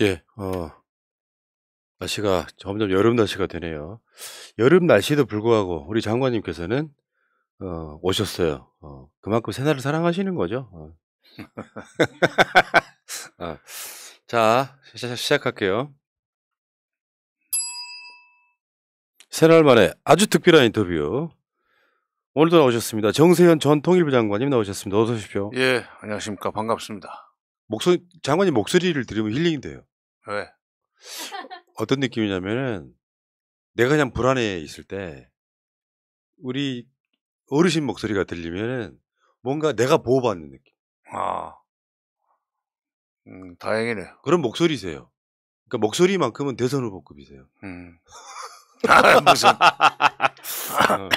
예. 날씨가 점점 여름 날씨가 되네요. 여름 날씨에도 불구하고 우리 장관님께서는 오셨어요. 그만큼 새날을 사랑하시는 거죠. 아 자 시작할게요. 새날 만에 아주 특별한 인터뷰. 오늘도 나오셨습니다. 정세현 전 통일부 장관님 나오셨습니다. 어서 오십시오. 예, 안녕하십니까. 반갑습니다. 장관님 목소리를 들으면 힐링이 돼요. 왜? 어떤 느낌이냐면은 내가 그냥 불안해 있을 때 우리 어르신 목소리가 들리면은 뭔가 내가 보호받는 느낌. 아, 다행이네요. 그런 목소리세요. 그러니까 목소리만큼은 대선 후보급이세요. 무슨, 어,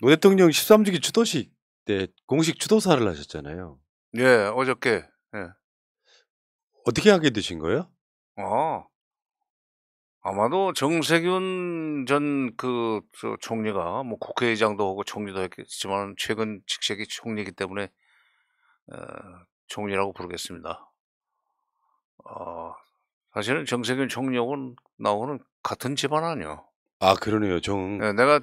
노 대통령 13주기 추도식 때 공식 추도사를 하셨잖아요. 예, 어저께, 예. 어떻게 하게 되신 거예요? 아마도 정세균 전 총리가 뭐 국회의장도 하고 총리도 했겠지만 최근 직책이 총리이기 때문에, 어, 총리라고 부르겠습니다. 사실은 정세균 총리하고는 나하고는 같은 집안 아니요. 아, 그러네요. 예, 내가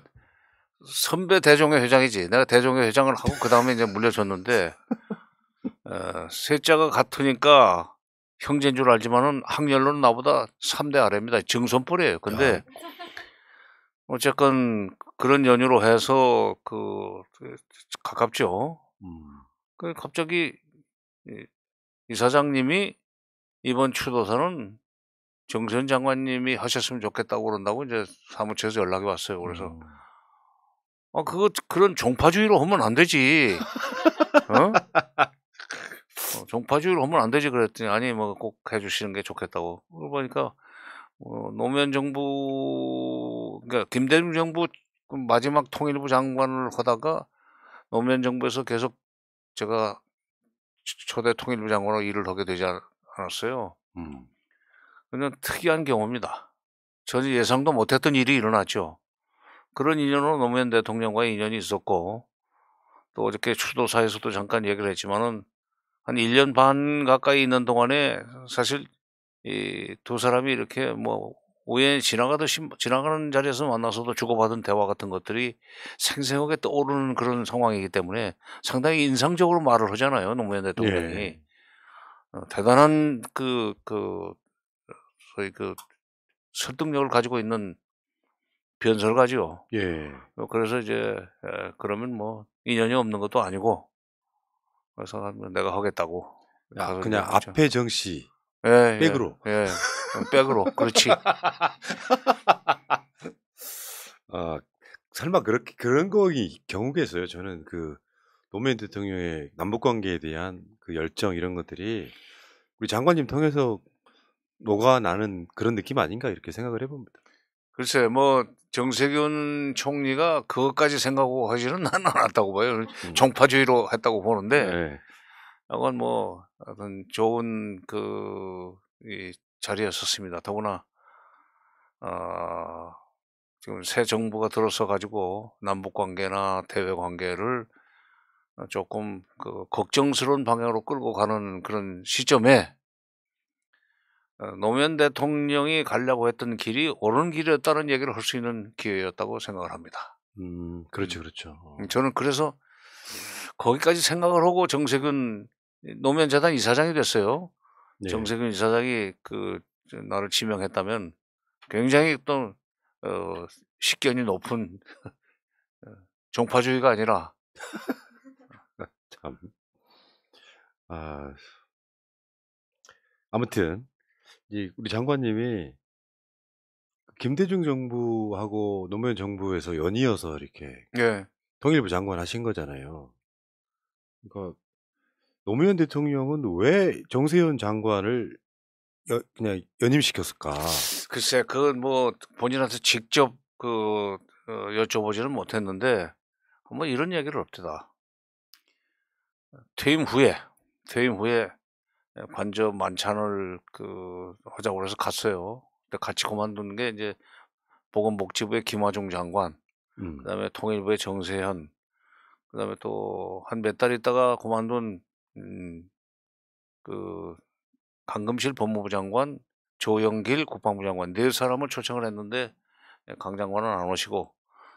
선배 대종회 회장이지. 내가 대종회 회장을 하고 그 다음에 이제 물려줬는데, 셋자가 같으니까 형제인 줄 알지만은 학년로는 나보다 3대 아래입니다. 증손뻘이에요. 근데 어쨌건 그런 연유로 해서 가깝죠. 그 갑자기 이사장님이 이번 추도사는 정세현 장관님이 하셨으면 좋겠다고 그런다고 이제 사무처에서 연락이 왔어요. 그래서 그런 종파주의로 하면 안 되지. 종파주의로 하면 안 되지 그랬더니 아니 뭐 꼭 해주시는 게 좋겠다고. 그러고 보니까 노무현 정부 그러니까 김대중 정부 마지막 통일부 장관을 하다가 노무현 정부에서 계속 제가 초대 통일부 장관으로 일을 하게 되지 않았어요. 그냥 특이한 경우입니다. 전혀 예상도 못했던 일이 일어났죠. 그런 인연으로 노무현 대통령과의 인연이 있었고 또 어저께 추도사에서도 잠깐 얘기를 했지만은 한 1년 반 가까이 있는 동안에 사실 이 두 사람이 이렇게 뭐 우연히 지나가는 자리에서 만나서도 주고받은 대화 같은 것들이 생생하게 떠오르는 그런 상황이기 때문에 상당히 인상적으로 말을 하잖아요, 노무현 대통령이. 예. 대단한 소위 설득력을 가지고 있는 변설가지요. 예. 그래서 이제 그러면 뭐 인연이 없는 것도 아니고 그래서 내가 하겠다고 가서 이제 그냥 했죠. 앞에 정씨 예, 백으로. 예. 백으로. 그렇지. 설마 그런 경우겠어요. 저는 노무현 대통령의 남북 관계에 대한 그 열정 이런 것들이 우리 장관님 통해서 녹아나는 그런 느낌 아닌가 이렇게 생각을 해봅니다. 글쎄, 뭐 정세균 총리가 그것까지 생각하고 하지는 나는 않았다고 봐요. 종파주의로 했다고 보는데, 네. 이건 뭐 어떤 좋은 이 자리였었습니다. 더구나 지금 새 정부가 들어서 가지고 남북 관계나 대외 관계를 조금 걱정스러운 방향으로 끌고 가는 그런 시점에 노무현 대통령이 가려고 했던 길이 옳은 길이었다는 얘기를 할 수 있는 기회였다고 생각을 합니다. 그렇죠, 그렇죠. 저는 그래서 거기까지 생각을 하고 정세균 노무현 재단 이사장이 됐어요. 네. 정세균 이사장이 나를 지명했다면 굉장히 또 식견이 높은 종파주의가 아니라 참. 아무튼 우리 장관님이 김대중 정부하고 노무현 정부에서 연이어서 이렇게 예. 통일부 장관 하신 거잖아요. 그러니까 노무현 대통령은 왜 정세현 장관을 그냥 연임시켰을까? 글쎄, 그건 뭐 본인한테 직접 여쭤보지는 못했는데 뭐 이런 얘기를 합니다. 퇴임 후에 관저 만찬을 하자고 해서 갔어요. 근데 같이 그만둔 게 이제 보건복지부의 김화중 장관, 그다음에 통일부의 정세현, 그다음에 또 한 몇 달 있다가 그만둔 강금실 법무부 장관, 조영길 국방부 장관 네 사람을 초청을 했는데 강 장관은 안 오시고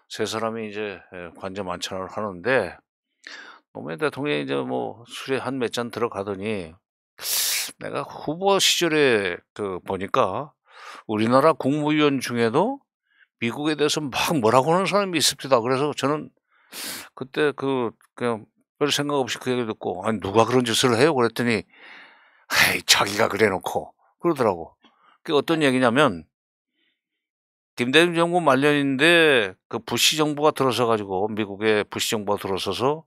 세 사람이 이제 관저 만찬을 하는데 노무현 대통령이 이제 뭐 술에 한 몇 잔 들어가더니 내가 후보 시절에 보니까 우리나라 국무위원 중에도 미국에 대해서 막 뭐라고 하는 사람이 있습니다. 그래서 저는 그때 그냥 별 생각 없이 그 얘기 듣고 아니 누가 그런 짓을 해요? 그랬더니 에이 자기가 그래놓고 그러더라고. 그게 어떤 얘기냐면 김대중 정부 말년인데 그 부시 정부가 들어서 가지고 미국의 부시 정부가 들어서서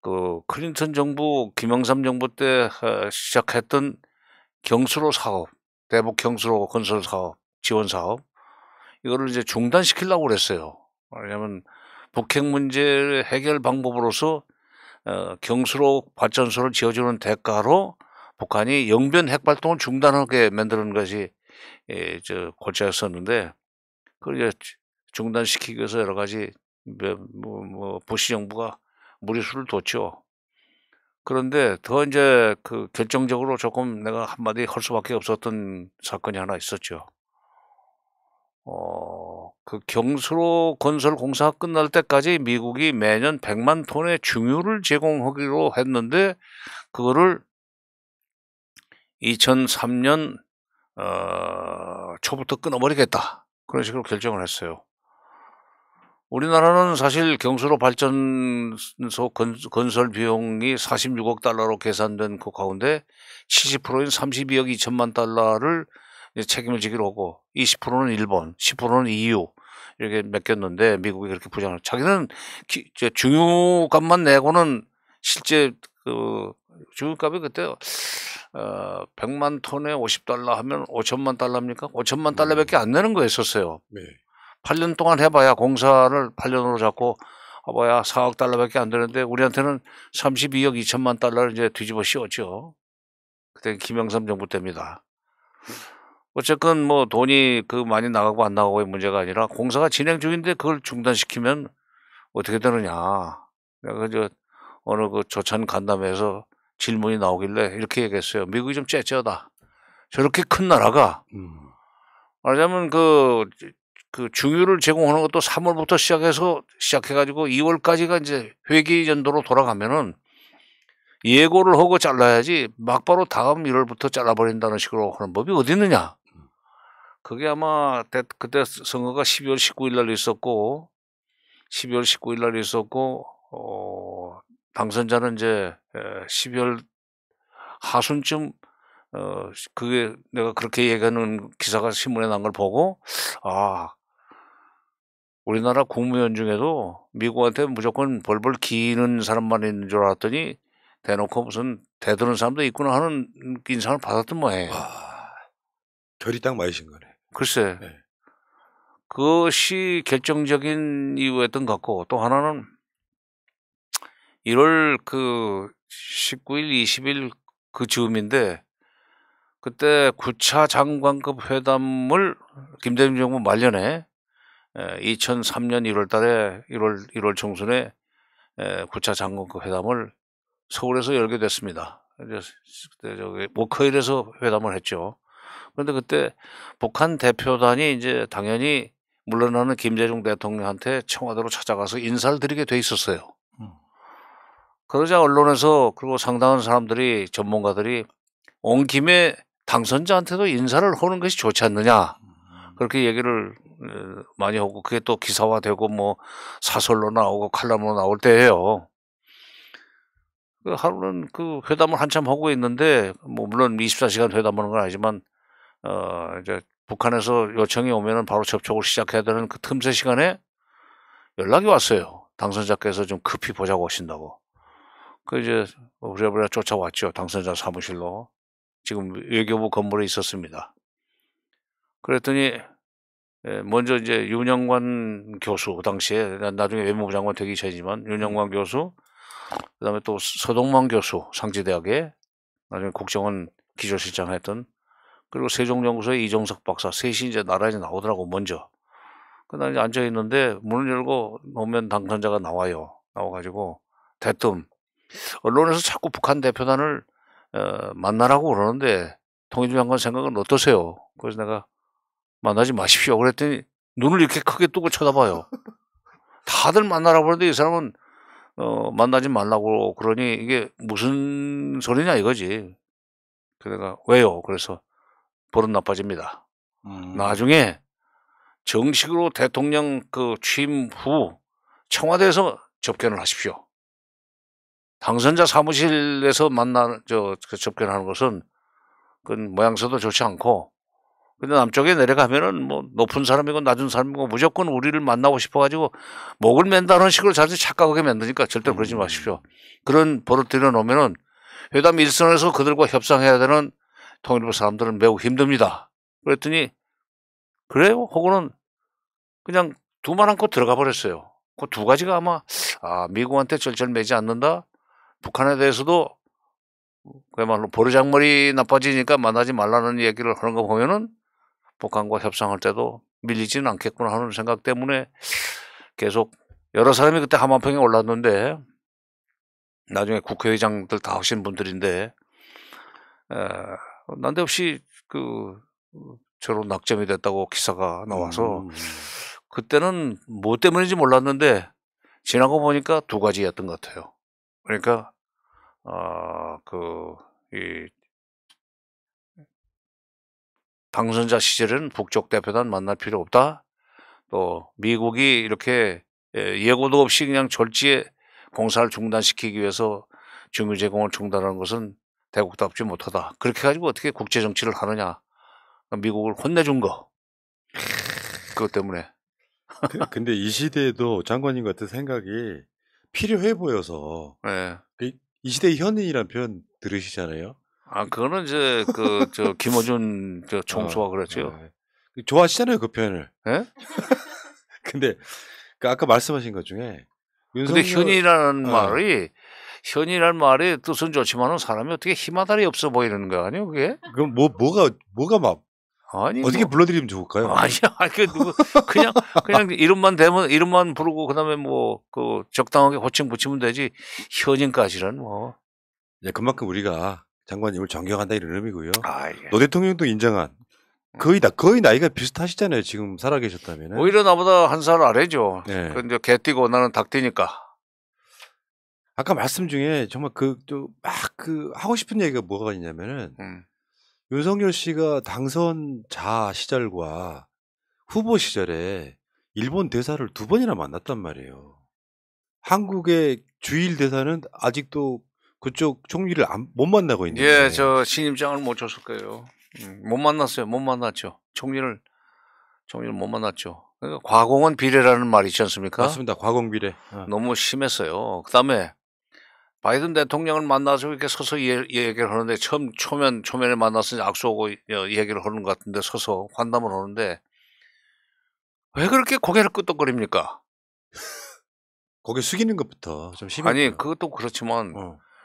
그 클린턴 정부 김영삼 정부 때 시작했던 경수로 사업, 대북 경수로 건설 사업, 지원 사업 이거를 이제 중단시키려고 그랬어요. 왜냐하면 북핵 문제 해결 방법으로서 경수로 발전소를 지어주는 대가로 북한이 영변 핵 발동을 중단하게 만드는 것이 골자였었는데 그걸 이제 중단시키기 위해서 여러 가지 부시 정부가 무리수를 뒀죠. 그런데 더 이제 결정적으로 조금 내가 한마디 할 수밖에 없었던 사건이 하나 있었죠. 그 경수로 건설 공사가 끝날 때까지 미국이 매년 100만 톤의 중유를 제공하기로 했는데 그거를 2003년 초부터 끊어버리겠다. 그런 식으로 결정을 했어요. 우리나라는 사실 경수로 발전소 건설 비용이 46억 달러로 계산된 그 가운데 70%인 32억 2천만 달러를 책임을 지기로 하고 20%는 일본, 10%는 EU 이렇게 맡겼는데 미국이 그렇게 부장을 자기는 중유값만 내고는 실제 중유값이 그때 100만 톤에 50달러 하면 5천만 달러입니까? 5천만 달러밖에 안 내는 거였었어요. 네. 8년 동안 해봐야 공사를 8년으로 잡고 해봐야 4억 달러밖에 안 되는데 우리한테는 32억 2천만 달러를 이제 뒤집어 씌웠죠. 그때 김영삼 정부 때입니다. 어쨌건 뭐 돈이 많이 나가고 안 나가고의 문제가 아니라 공사가 진행 중인데 그걸 중단시키면 어떻게 되느냐. 내가 어느 조찬 간담회에서 질문이 나오길래 이렇게 얘기했어요. 미국이 좀 째째하다. 저렇게 큰 나라가 말하자면 중유를 제공하는 것도 3월부터 시작해가지고 2월까지가 이제 회기 연도로 돌아가면은 예고를 하고 잘라야지 막바로 다음 1월부터 잘라버린다는 식으로 하는 법이 어디 있느냐. 그게 아마 그때 선거가 12월 19일 날 있었고 12월 19일 날 있었고 당선자는 이제 12월 하순쯤 그게 내가 그렇게 얘기하는 기사가 신문에 난 걸 보고 우리나라 국무위원 중에도 미국한테 무조건 벌벌 기는 사람만 있는 줄 알았더니 대놓고 무슨 대드는 사람도 있구나 하는 인상을 받았던 모양이에요. 결이 딱 맞으신 거네. 글쎄. 네. 그것이 결정적인 이유였던 것 같고 또 하나는 1월 19일, 20일 그 즈음인데 그때 9차 장관급 회담을 김대중 정부 말년에 2003년 1월 달에 1월 중순에 9차 장관급 회담을 서울에서 열게 됐습니다. 그때 워커힐에서 회담을 했죠. 그런데 그때 북한 대표단이 이제 당연히 물러나는 김대중 대통령한테 청와대로 찾아가서 인사를 드리게 돼 있었어요. 그러자 언론에서 그리고 상당한 사람들이 전문가들이 온 김에 당선자한테도 인사를 하는 것이 좋지 않느냐 그렇게 얘기를 많이 하고 그게 또 기사화되고 뭐 사설로 나오고 칼럼으로 나올 때예요. 하루는 회담을 한참 하고 있는데 뭐 물론 24시간 회담하는 건 아니지만 이제 북한에서 요청이 오면은 바로 접촉을 시작해야 되는 그 틈새 시간에 연락이 왔어요. 당선자께서 좀 급히 보자고 하신다고. 이제 부랴부랴 쫓아왔죠. 당선자 사무실로. 지금 외교부 건물에 있었습니다. 그랬더니 먼저 이제 윤영관 교수 당시에 나중에 외무부 장관 되기 전이지만 윤영관 교수 그다음에 또 서동만 교수 상지대학에 나중에 국정원 기조실장 했던 그리고 세종연구소의 이종석 박사 셋이 이제 나란히 나오더라고 먼저. 그날 이제 앉아 있는데 문을 열고 노무현 당선자가 나와가지고 대뜸 언론에서 자꾸 북한 대표단을 만나라고 그러는데 통일부 장관 생각은 어떠세요? 그래서 내가 만나지 마십시오. 그랬더니 눈을 이렇게 크게 뜨고 쳐다봐요. 다들 만나라고 그러는데 이 사람은 만나지 말라고 그러니 이게 무슨 소리냐 이거지. 그래서 내가 왜요? 그래서 버릇 나빠집니다. 나중에 정식으로 대통령 그 취임 후 청와대에서 접견을 하십시오. 당선자 사무실에서 그 접견하는 것은 그건 모양새도 좋지 않고, 근데 남쪽에 내려가면은 뭐 높은 사람이고 낮은 사람이고 무조건 우리를 만나고 싶어가지고 목을 맨다는 식으로 자주 착각하게 만드니까 절대 그러지 마십시오. 그런 버릇 들여놓으면은 회담 일선에서 그들과 협상해야 되는 통일부 사람들은 매우 힘듭니다. 그랬더니 그래요? 하고는 그냥 두 말 안고 들어가 버렸어요. 그 두 가지가 아마 미국한테 절절매지 않는다. 북한에 대해서도 그야말로 버르장머리 나빠지니까 만나지 말라는 얘기를 하는 거 보면은 북한과 협상할 때도 밀리지는 않겠구나 하는 생각 때문에 계속 여러 사람이 그때 함안평에 올랐는데 나중에 국회의장들 다 하신 분들인데 난데없이 저런 낙점이 됐다고 기사가 나와서 그때는 뭐 때문인지 몰랐는데 지나고 보니까 두 가지였던 것 같아요. 그러니까 이 당선자 시절에는 북쪽 대표단 만날 필요 없다. 또 미국이 이렇게 예고도 없이 그냥 졸지에 공사를 중단시키기 위해서 중유 제공을 중단하는 것은 대국답지 못하다. 그렇게 가지고 어떻게 국제 정치를 하느냐. 미국을 혼내준 거. 그것 때문에. 근데 이 시대에도 장관님 같은 생각이 필요해 보여서 네. 이 시대의 현인이라는 표현 들으시잖아요. 그거는 이제 김어준 총수가 그랬죠. 좋아하시잖아요, 그 표현을. 예? 근데 아까 말씀하신 것 중에 근데 현이라는 말이 뜻은 좋지만은 사람이 어떻게 힘아다리 없어 보이는 거 아니에요, 그게? 그럼 뭐가 막 아니 어떻게 불러드리면 좋을까요? 아니야, 그냥 이름만 부르고 그다음에 적당하게 호칭 붙이면 되지. 현인까지는 뭐. 네, 그만큼 우리가 장관님을 존경한다 이런 의미고요. 예. 노 대통령도 인정한 거의 나이가 비슷하시잖아요. 지금 살아계셨다면. 오히려 나보다 한 살 아래죠. 네. 그 이제 개 띠고 나는 닭 띠니까. 아까 말씀 중에 정말 하고 싶은 얘기가 뭐가 있냐면은 윤석열 씨가 당선자 시절과 후보 시절에 일본 대사를 2번이나 만났단 말이에요. 한국의 주일 대사는 아직도 그쪽 총리를 못 만나고 있는데. 예, 저 신임장을 못 줬을 거예요. 못 만났어요. 못 만났죠. 총리를 못 만났죠. 그러니까 과공원 비례라는 말이 있지 않습니까? 맞습니다. 과공비례. 너무 심했어요. 그다음에 바이든 대통령을 만나서 이렇게 서서 얘기를 하는데 초면에 만나서 악수하고 얘기를 하는 것 같은데 서서 환담을 하는데 왜 그렇게 고개를 끄덕거립니까? 고개 숙이는 것부터 좀 심했고요. 아니 그것도 그렇지만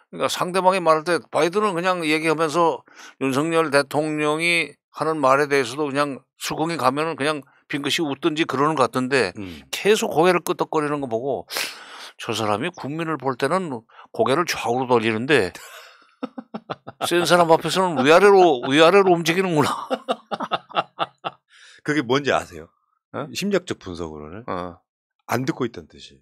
그러니까 상대방이 말할 때 바이든은 그냥 얘기하면서 윤석열 대통령이 하는 말에 대해서도 그냥 수긍이 가면은 그냥 빙긋이 웃든지 그러는 것 같은데 계속 고개를 끄덕거리는 거 보고 저 사람이 국민을 볼 때는 고개를 좌우로 돌리는데 센 사람 앞에서는 위아래로 움직이는구나. 그게 뭔지 아세요? 어? 심리학적 분석으로는 안 듣고 있다는 뜻이에요.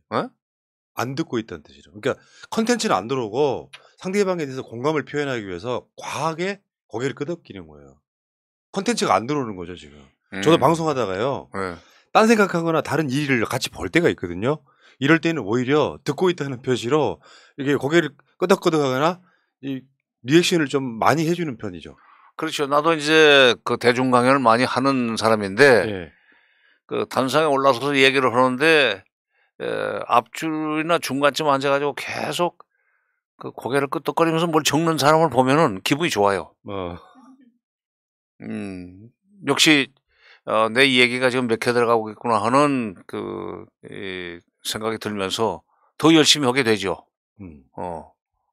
안 듣고 있다는 뜻이죠. 그러니까 컨텐츠는 안 들어오고 상대방에 대해서 공감을 표현하기 위해서 과하게 고개를 끄덕이는 거예요. 컨텐츠가 안 들어오는 거죠, 지금. 저도 방송하다가요. 딴 생각하거나 다른 일을 같이 볼 때가 있거든요. 이럴 때는 오히려 듣고 있다는 표시로 이렇게 고개를 끄덕끄덕하거나 이 리액션을 좀 많이 해주는 편이죠. 그렇죠. 나도 이제 그 대중 강연을 많이 하는 사람인데 그 단상에 올라서서 얘기를 하는데 앞줄이나 중간쯤 앉아가지고 계속 그 고개를 끄덕거리면서 뭘 적는 사람을 보면은 기분이 좋아요. 역시 내 얘기가 지금 맥혀 들어가고 있구나 하는 생각이 들면서 더 열심히 하게 되죠.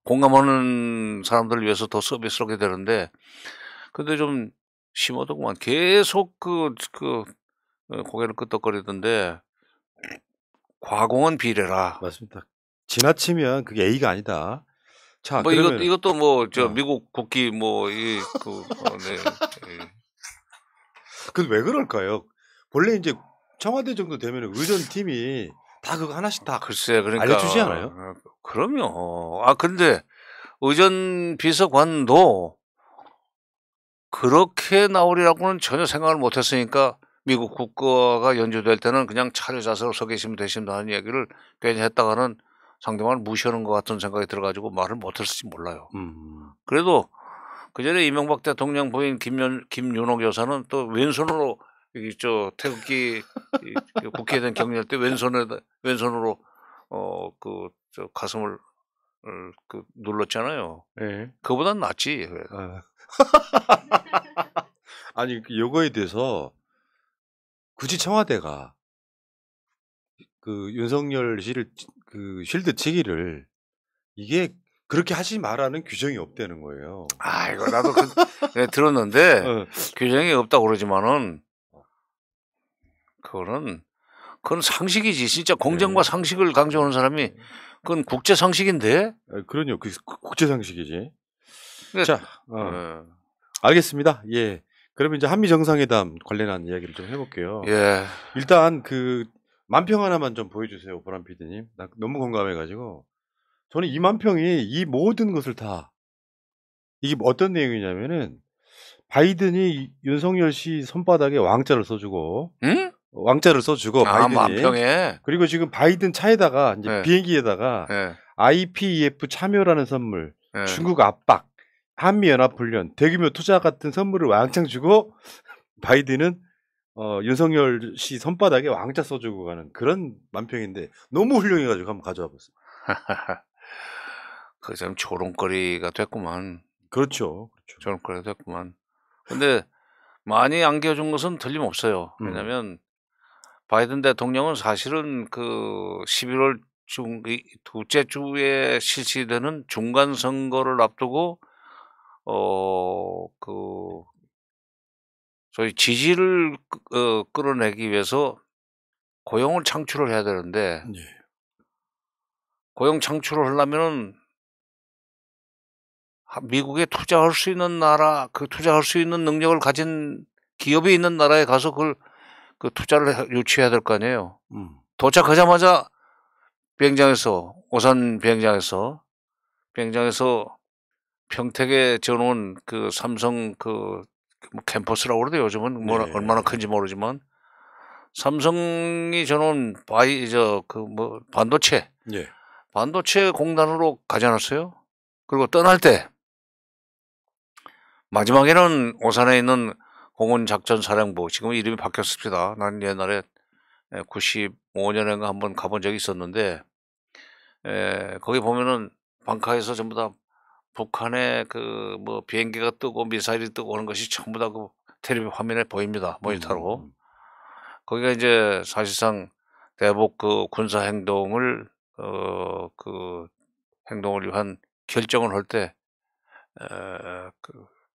공감하는 사람들을 위해서 더 서비스를 하게 되는데, 근데 좀 심하더구만. 계속 고개를 끄덕거리던데, 과공은 비례라. 맞습니다. 지나치면 그게 A가 아니다. 자, 뭐 그러면 이것도 뭐 저 어. 미국 국기 뭐 이 네. 예. 근데 왜 그럴까요? 원래 이제 청와대 정도 되면 의전팀이 다 그거 하나씩 다 글쎄 알려주지 않아요? 그러니까 그럼요. 아 근데 의전 비서관도 그렇게 나오리라고는 전혀 생각을 못 했으니까 미국 국歌가 연주될 때는 그냥 차례 자세로 서 계시면 되신다는 얘기를 괜히 했다가는 상대방을 무시하는 것 같은 생각이 들어 가지고 말을 못 했을지 몰라요. 그래도 그전에 이명박 대통령 부인 김윤옥 여사는 또 왼손으로 여기 저 태극기 국회에 대한 격려할 때 왼손으로 저 가슴을 눌렀잖아요. 예. 그보단 낫지. 아. 아니 요거에 대해서 굳이 청와대가 그 윤석열 씨를 그 쉴드 치기를 이게 그렇게 하지 마라는 규정이 없다는 거예요. 아 이거 나도 들었는데 어. 규정이 없다고 그러지만은 그건 상식이지. 진짜 공정과 네. 상식을 강조하는 사람이 그건 국제 상식인데. 그럼요. 그 국제 상식이지. 그러니까 자, 알겠습니다. 예. 그러면 이제 한미 정상회담 관련한 이야기를 좀 해볼게요. 예. 일단 그 만평 하나만 좀 보여주세요, 보람 PD님. 나 너무 공감해가지고 저는 이 만평이 이 모든 것을 다 이게 어떤 내용이냐면은 바이든이 윤석열 씨 손바닥에 왕자를 써주고, 응? 왕자를 써주고 바이든이 만평에. 그리고 지금 바이든 차에다가 이제 예. 비행기에다가 예. IPEF 참여라는 선물, 예. 중국 압박, 한미연합훈련, 대규모 투자 같은 선물을 왕창 주고 바이든은 윤석열 씨 손바닥에 왕자 써주고 가는 그런 만평인데 너무 훌륭해가지고 한번 가져와 보세요. 그 참 조롱거리가 됐구만. 그렇죠. 조롱거리가 됐구만. 근데 많이 안겨준 것은 틀림없어요. 왜냐면 바이든 대통령은 사실은 그 11월 둘째 주에 실시되는 중간 선거를 앞두고 저희 지지를 끌어내기 위해서 고용을 창출을 해야 되는데 예. 고용 창출을 하려면은 미국에 투자할 수 있는 나라, 그 투자할 수 있는 능력을 가진 기업이 있는 나라에 가서 그 투자를 유치해야 될 거 아니에요. 도착하자마자 오산 비행장에서 평택에 지어놓은 그 삼성 뭐 캠퍼스라고 그러대요. 요즘은 뭐 네. 얼마나 큰지 모르지만 삼성이 저는 반도체 예. 반도체 공단으로 가지 않았어요? 그리고 떠날 때 마지막에는 오산에 있는 공군작전사령부, 지금 이름이 바뀌었습니다. 난 옛날에 95년인가 한번 가본 적이 있었는데 거기 보면은 방카에서 전부 다 북한의 그 뭐 비행기가 뜨고 미사일이 뜨고 오는 것이 전부 다 그 텔레비 화면에 보입니다. 모니터로. 거기가 이제 사실상 대북 그 군사 행동을 행동을 위한 결정을 할 때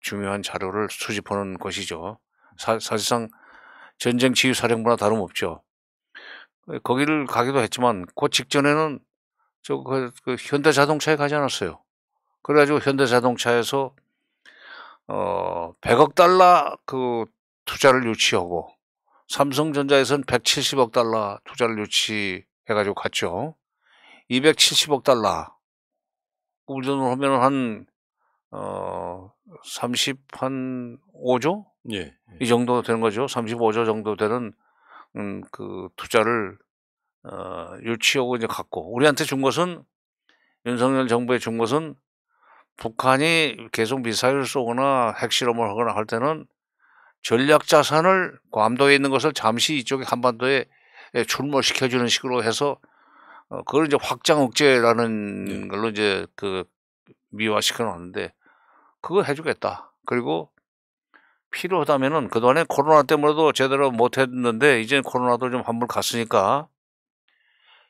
중요한 자료를 수집하는 곳이죠. 사실상 전쟁 지휘사령부나 다름없죠. 거기를 가기도 했지만 그 직전에는 그 현대자동차에 가지 않았어요. 그래가지고 현대자동차에서 100억 달러 그 투자를 유치하고 삼성전자에서는 170억 달러 투자를 유치해가지고 갔죠. 270억 달러. 우리 돈으로 하면 한 35조? 예. 이 정도 되는 거죠. 35조 정도 되는 그 투자를 유치하고 이제 갔고, 우리한테 준 것은, 윤석열 정부에 준 것은 북한이 계속 미사일을 쏘거나 핵실험을 하거나 할 때는 전략 자산을 괌도에 있는 것을 잠시 이쪽에 한반도에 출몰시켜주는 식으로 해서 그걸 이제 확장 억제라는 걸로 이제 그 미화시켜 놨는데 그거 해주겠다. 그리고 필요하다면은 그동안에 코로나 때문에도 제대로 못했는데 이제 코로나도 좀 한물 갔으니까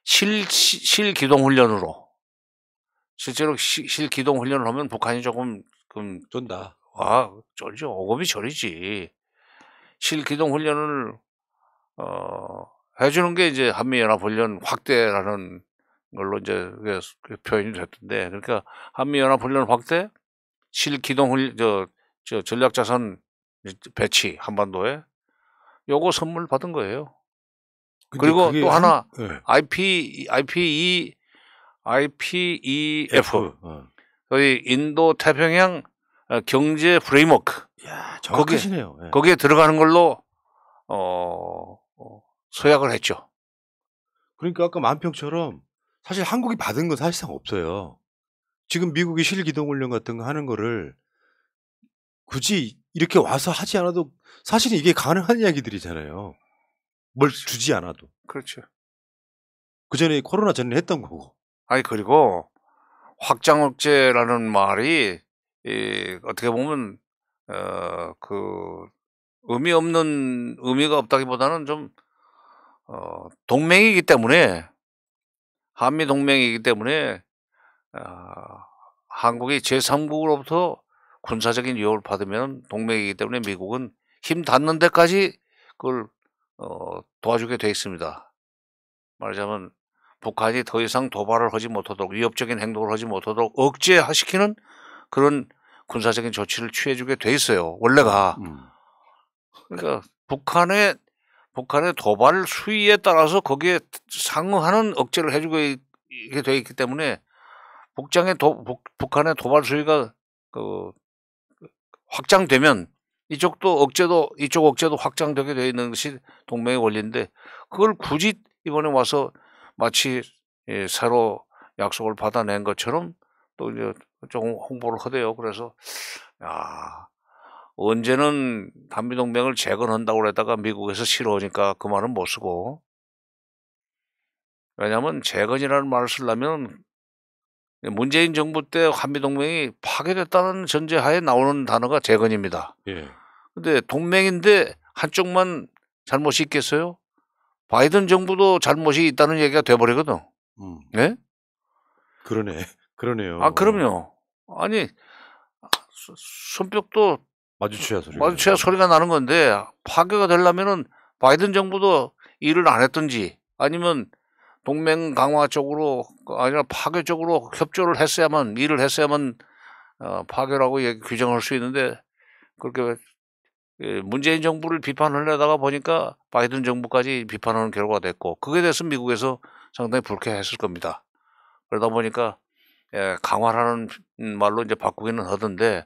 실기동 훈련으로 실제로 실기동 훈련을 하면 북한이 조금 쫀다. 쫄죠. 오금이 저리지. 실기동 훈련을 해주는 게 이제 한미연합훈련 확대라는 걸로 이제 그게 표현이 됐던데, 그러니까 한미연합훈련 확대, 실기동훈 저 전략자산 배치 한반도에 요거 선물 받은 거예요. 근데 그리고 그게 또 하나 예. IPEF, F. 거의 인도 태평양 경제 프레임워크, 야, 거기에 정확하시네요. 예. 거기에 들어가는 걸로 서약을 했죠. 그러니까 아까 만평처럼 사실 한국이 받은 건 사실상 없어요. 지금 미국이 실기동훈련 같은 거 하는 거를 굳이 이렇게 와서 하지 않아도 사실은 이게 가능한 이야기들이잖아요. 뭘 주지 않아도. 그렇죠. 그전에 코로나 전에 했던 거고. 아니, 그리고 확장 억제라는 말이 어떻게 보면 그 의미가 없다기보다는 좀 동맹이기 때문에, 한미 동맹이기 때문에 한국이 제3국으로부터 군사적인 위협을 받으면, 동맹이기 때문에 미국은 힘 닿는 데까지 그걸 도와주게 돼 있습니다. 말하자면 북한이 더 이상 도발을 하지 못하도록, 위협적인 행동을 하지 못하도록 억제시키는 그런 군사적인 조치를 취해주게 돼 있어요, 원래가. 그러니까 북한의 도발 수위에 따라서 거기에 상응하는 억제를 해주게 돼 있기 때문에, 북한의 도발 수위가 확장되면 이쪽 억제도 확장되게 되어 있는 것이 동맹의 원리인데, 그걸 굳이 이번에 와서 마치 새로 약속을 받아낸 것처럼 또 이제 좀 홍보를 하대요. 그래서 언제는 한미동맹을 재건한다고 그랬다가 미국에서 싫어하니까 그 말은 못 쓰고, 왜냐하면 재건이라는 말을 쓰려면 문재인 정부 때 한미동맹이 파괴됐다는 전제하에 나오는 단어가 재건입니다. 예. 근데 동맹인데 한쪽만 잘못이 있겠어요? 바이든 정부도 잘못이 있다는 얘기가 돼버리거든. 예? 그러네요. 그럼요. 아니, 손뼉도 마주쳐야 소리가 나는 건데, 파괴가 되려면은 바이든 정부도 일을 안 했든지, 아니면 동맹 강화 쪽으로 아니라 파괴 쪽으로 일을 했어야만 파괴라고 규정할 수 있는데, 그렇게 문재인 정부를 비판하려다가 보니까 바이든 정부까지 비판하는 결과가 됐고, 그게 돼서 미국에서 상당히 불쾌했을 겁니다. 그러다 보니까 강화라는 말로 이제 바꾸기는 하던데,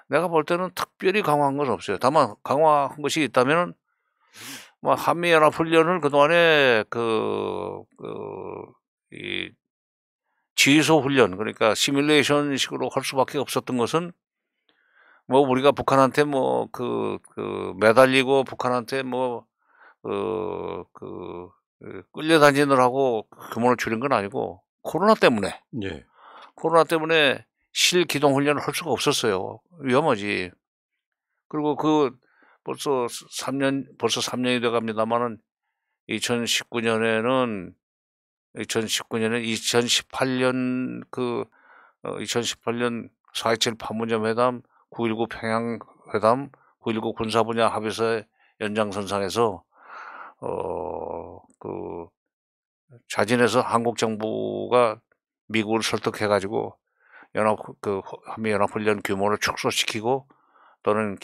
내가 볼 때는 특별히 강화한 건 없어요. 다만 강화한 것이 있다면, 뭐 한미연합훈련을 그동안에 이 지휘소 훈련, 그러니까 시뮬레이션식으로 할 수밖에 없었던 것은, 뭐 우리가 북한한테 매달리고 북한한테 끌려다니느라고 규모를 줄인 건 아니고, 코로나 때문에 예. 실기동 훈련을 할 수가 없었어요. 위험하지. 그리고 벌써 3년이 돼 갑니다만은, 2018년 4.27 판문점 회담, 9.19 평양 회담, 9.19 군사 분야 합의서의 연장선상에서 자진해서 한국 정부가 미국을 설득해 가지고 한미 연합 훈련 규모를 축소시키고, 또는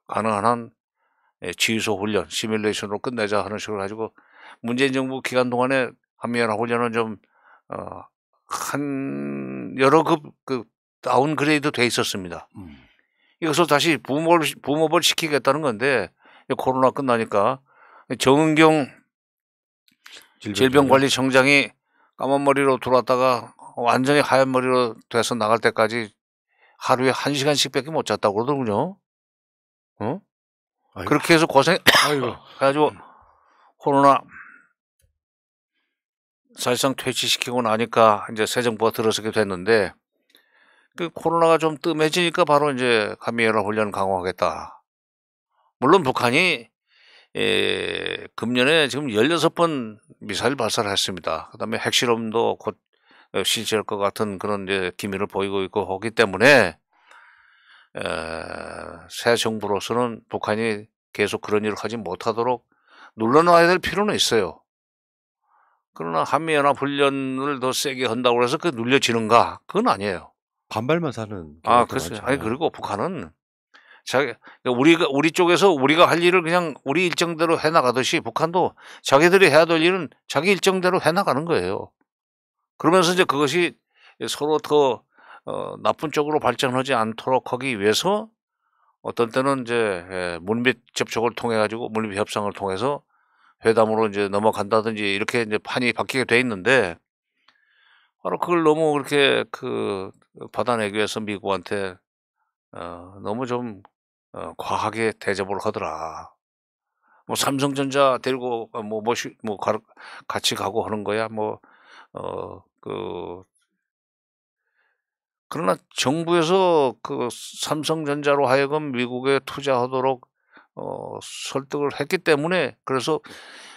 가능한 한 지휘소 훈련, 시뮬레이션으로 끝내자 하는 식으로 가지고, 문재인 정부 기간 동안에 한미연합 훈련은 좀 여러 다운그레이드 돼 있었습니다. 이것을 다시 붐업을 시키겠다는 건데, 코로나 끝나니까 정은경 질병관리청장이 까만 머리로 들어왔다가 완전히 하얀 머리로 돼서 나갈 때까지 하루에 1시간씩밖에 못 잤다고 그러더군요. 그렇게 해서 그래가지고 코로나 사실상 퇴치시키고 나니까 이제 새 정부가 들어서게 됐는데, 코로나가 좀 뜸해지니까 바로 이제 한미연합 훈련 강화하겠다. 물론 북한이 금년에 지금 16번 미사일 발사를 했습니다. 그다음에 핵실험도 곧 실시할 것 같은 그런 이제 기미를 보이고 있고 하기 때문에, 새 정부로서는 북한이 계속 그런 일을 하지 못하도록 눌러놔야 될 필요는 있어요. 그러나 한미연합훈련을 더 세게 한다고 해서 그게 눌려지는가? 그건 아니에요. 반발만 사는 아, 경우가 글쎄요. 아니, 많잖아요. 그리고 북한은 자기, 우리 쪽에서 우리가 할 일을 그냥 우리 일정대로 해 나가듯이 북한도 자기들이 해야 될 일은 자기 일정대로 해 나가는 거예요. 그러면서 이제 그것이 서로 더 나쁜 쪽으로 발전하지 않도록 하기 위해서 어떤 때는 이제 물밑 접촉을 통해 가지고 물밑 협상을 통해서 회담으로 이제 넘어간다든지 이렇게 이제 판이 바뀌게 돼 있는데, 바로 그걸 너무 그렇게 받아내기 위해서 미국한테 너무 좀 과하게 대접을 하더라. 뭐 삼성전자 데리고 같이 가고 하는 거야. 어, 그 그러나 정부에서 삼성전자로 하여금 미국에 투자하도록 설득을 했기 때문에, 그래서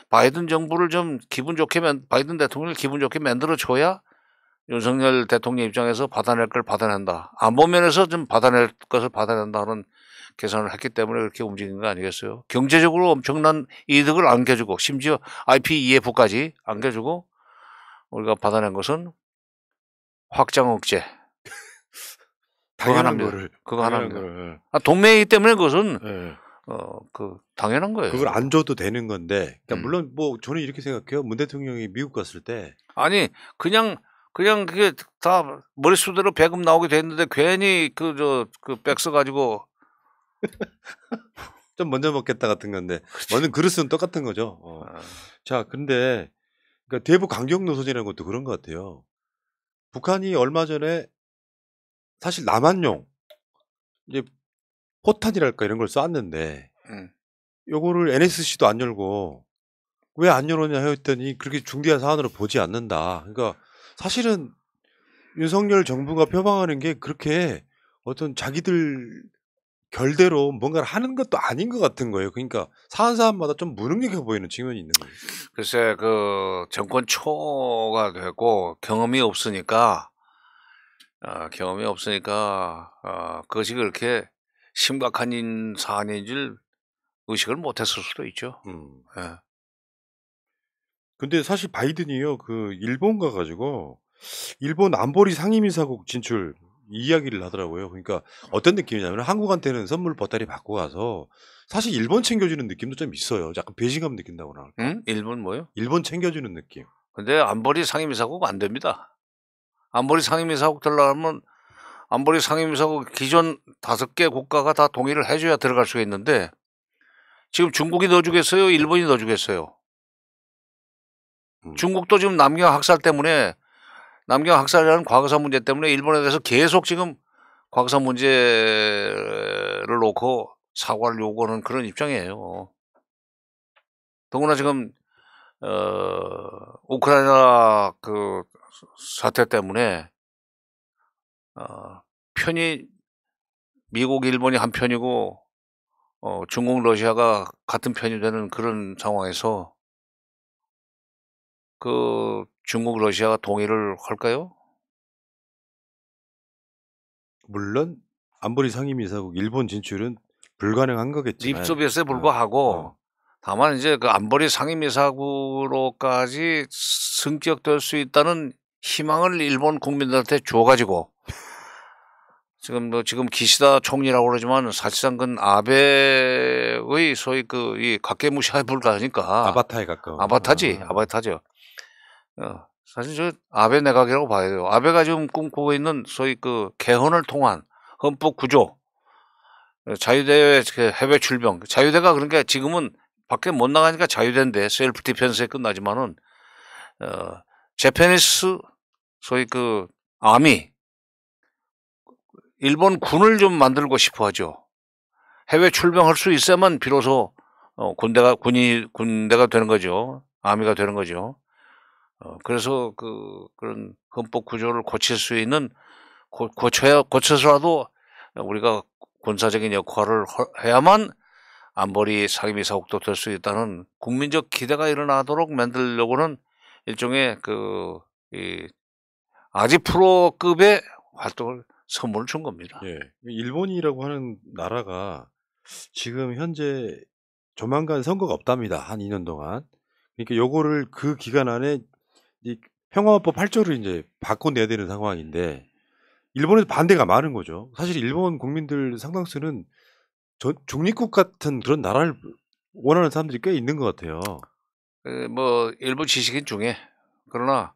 바이든 정부를 좀 바이든 대통령을 기분 좋게 만들어 줘야 윤석열 대통령 입장에서 받아낼 걸 받아낸다. 안보 면에서 좀 받아낼 것을 받아낸다는 계산을 했기 때문에 그렇게 움직인 거 아니겠어요? 경제적으로 엄청난 이득을 안겨주고 심지어 IPEF까지 안겨주고 우리가 받아낸 것은 확장 억제. 그거 당연한 하나입니다. 거를 그거 당연한 하나입니다. 거를 동맹이기 때문에 그것은 예. 당연한 거예요. 그걸 안 줘도 되는 건데, 그러니까 음. 물론 뭐 저는 이렇게 생각해요. 문 대통령이 미국 갔을 때 아니, 그냥 그게 다 머릿수대로 배급 나오게 됐는데 괜히 그 백 써가지고. 좀 먼저 먹겠다 같은 건데, 먹는 그릇은 똑같은 거죠. 아, 자, 근데 그러니까 대북 강경 노선이라는 것도 그런 것 같아요. 북한이 얼마 전에 사실 남한용 이제 포탄이랄까 이런 걸 쐈는데, 음. 요거를 NSC도 안 열고 왜 안 열었냐 했더니 그렇게 중대한 사안으로 보지 않는다. 그러니까 사실은 윤석열 정부가 표방하는 게 그렇게 어떤 자기들 결대로 뭔가를 하는 것도 아닌 것 같은 거예요. 그러니까 사안 사안마다 좀 무능력해 보이는 측면이 있는 거예요. 글쎄, 정권 초가 되고 그것이 그렇게 심각한 사안인 줄 의식을 못했을 수도 있죠. 예. 근데 사실 바이든이요, 일본 가가지고 일본 안보리 상임이사국 진출 이야기를 하더라고요. 그러니까 어떤 느낌이냐면 한국한테는 선물 보따리 받고 가서 사실 일본 챙겨주는 느낌도 좀 있어요. 약간 배신감 느낀다고나 할까? 일본 뭐요? 일본 챙겨주는 느낌. 근데 안보리 상임이사국 안 됩니다. 안보리 상임이사국 들어가면 안보리 상임이사국 기존 5개 국가가 다 동의를 해줘야 들어갈 수가 있는데, 지금 중국이 넣어주겠어요? 일본이 넣어주겠어요? 중국도 지금 남경 학살이라는 과거사 문제 때문에 일본에 대해서 계속 지금 과거사 문제를 놓고 사과를 요구하는 그런 입장이에요. 더구나 지금 우크라이나 사태 때문에 편이 미국, 일본이 한 편이고 중국, 러시아가 같은 편이 되는 그런 상황에서 중국, 러시아가 동의를 할까요? 물론 안보리 상임이사국 일본 진출은 불가능한 거겠지만 립서비스에 불과하고 다만 이제 안보리 상임이사국으로까지 승격될 수 있다는 희망을 일본 국민들한테 줘가지고, 지금 기시다 총리라고 그러지만 사실상 그건 아베의 소위 이 각계무시에 불과하니까 아바타에 가까운 아바타죠. 사실 저 아베 내각이라고 봐야 돼요. 아베가 지금 꿈꾸고 있는 소위 개헌을 통한 헌법 구조, 자유대의 해외 출병, 자유대가 그러니까 지금은 밖에 못 나가니까 자유대인데 셀프 디펜스에 끝나지만은 재패니스 소위 아미, 일본 군을 좀 만들고 싶어 하죠. 해외 출병할 수 있어야만 비로소 군대가 되는 거죠. 아미가 되는 거죠. 그래서 그런 헌법 구조를 고칠 수 있는, 고쳐서라도 우리가 군사적인 역할을 해야만 안보리 상임이사국도 될 수 있다는 국민적 기대가 일어나도록 만들려고는 일종의 이 아지프로급의 활동을 선물을 준 겁니다. 예. 일본이라고 하는 나라가 지금 현재 조만간 선거가 없답니다. 한 2년 동안. 그러니까 요거를 그 기간 안에 이 평화헌법 8조를 이제 바꿔내야 되는 상황인데 일본에서 반대가 많은 거죠. 사실 일본 국민들 상당수는 중립국 같은 그런 나라를 원하는 사람들이 꽤 있는 것 같아요. 뭐 일부 지식인 중에 그러나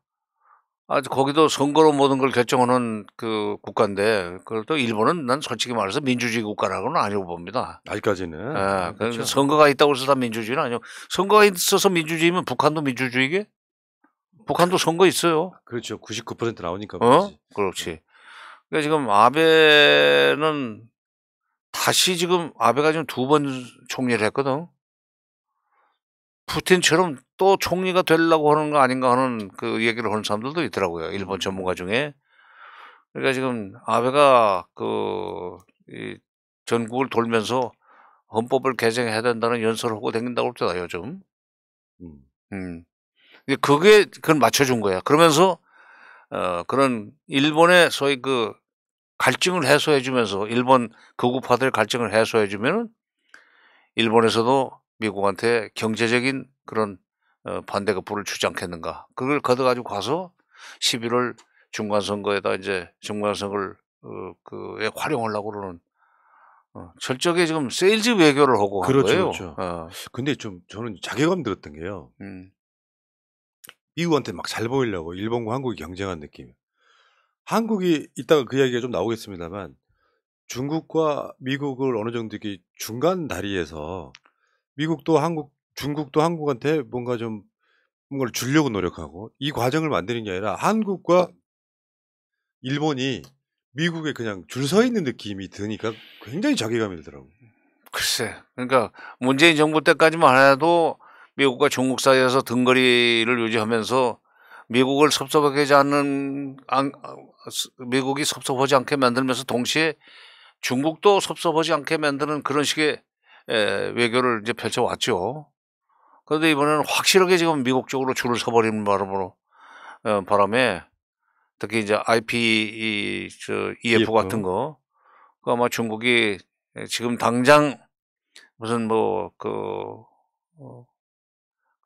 아주 거기도 선거로 모든 걸 결정하는 그 국가인데 그걸 또 일본은 난 솔직히 말해서 민주주의 국가라고는 아니고 봅니다. 아직까지는. 예, 그렇죠. 선거가 있다고 해서 다 민주주의는 아니요. 선거가 있어서 민주주의면 북한도 민주주의게? 북한도 선거 있어요. 그렇죠. 99% 나오니까 그렇지. 그렇지. 그러니까 지금 아베는 다시 지금 아베가 지금 2번 총리를 했거든. 푸틴처럼 또 총리가 되려고 하는 거 아닌가 하는 그 얘기를 하는 사람들도 있더라고요. 일본 전문가 중에. 그러니까 지금 아베가 이 전국을 돌면서 헌법을 개정해야 된다는 연설을 하고 다닌다고 그러더라, 요즘. 음. 그건 맞춰준 거야. 그러면서, 그런 일본의 소위 그 갈증을 해소해주면서 일본 극우파들 갈증을 해소해주면은 일본에서도 미국한테 경제적인 그런 반대가 불을 주지 않겠는가. 그걸 걷어가지고 가서 11월 중간선거에다 이제 중간선거를 그에 활용하려고 그러는 철저하게 지금 세일즈 외교를 하고 한 그렇죠, 거예요. 그렇죠. 근데 좀 저는 자괴감 들었던 게요. 미국한테 막 잘 보이려고 일본과 한국이 경쟁한 느낌. 한국이 이따가 그 이야기가 좀 나오겠습니다만 중국과 미국을 어느 정도 이렇게 중간 다리에서 중국도 한국한테 뭔가를 주려고 노력하고 이 과정을 만드는 게 아니라 한국과 일본이 미국에 그냥 줄 서 있는 느낌이 드니까 굉장히 자괴감이 들더라고요. 글쎄, 그러니까 문재인 정부 때까지만 해도 미국과 중국 사이에서 등거리를 유지하면서 미국을 섭섭하게 하지 않는, 미국이 섭섭하지 않게 만들면서 동시에 중국도 섭섭하지 않게 만드는 그런 식의 외교를 이제 펼쳐왔죠. 그런데 이번에는 확실하게 지금 미국 쪽으로 줄을 서버리는 바람에 특히 이제 EF 같은 거, 그 아마 중국이 지금 당장 무슨 그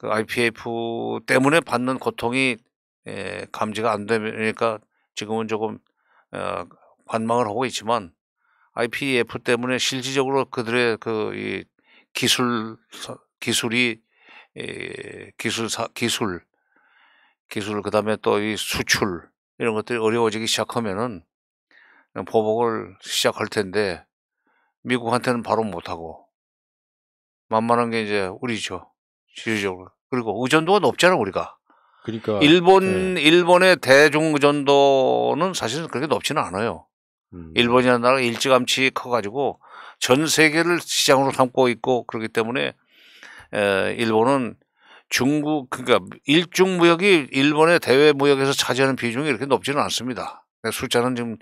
IPF 때문에 받는 고통이 감지가 안 되니까 지금은 조금 관망을 하고 있지만 IPF 때문에 실질적으로 그들의 이 기술이 기술 그다음에 또 이 수출 이런 것들이 어려워지기 시작하면은 보복을 시작할 텐데 미국한테는 바로 못하고 만만한 게 이제 우리죠. 실질적으로. 그리고 의존도가 높잖아 우리가. 그러니까 일본의 대중 의존도는 사실은 그렇게 높지는 않아요. 일본이라는 나라가 일찌감치 커가지고 전 세계를 시장으로 삼고 있고 그렇기 때문에 일본은 그러니까 일중 무역이 일본의 대외 무역에서 차지하는 비중이 이렇게 높지는 않습니다. 숫자는 지금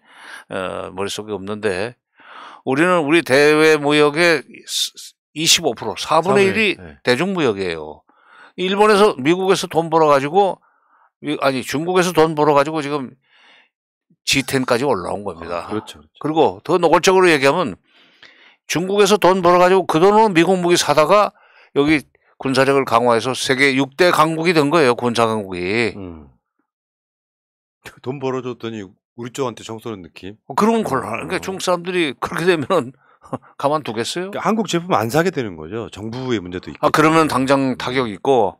머릿속에 없는데 우리는 우리 대외 무역의 25%, 4분의 1이 대중무역이에요. 미국에서 돈 벌어가지고, 중국에서 돈 벌어가지고 지금 G10까지 올라온 겁니다. 그렇죠. 그리고 더 노골적으로 얘기하면 중국에서 돈 벌어가지고 그 돈으로 미국 무기 사다가 여기 군사력을 강화해서 세계 6대 강국이 된 거예요, 군사 강국이. 돈 벌어줬더니 우리 쪽한테 정 쏘는 느낌? 그러면 곤란해. 그러니까 중국 사람들이 그렇게 되면 가만두겠어요? 그러니까 한국 제품 안 사게 되는 거죠. 정부의 문제도 있고. 그러면 당장 타격 있고,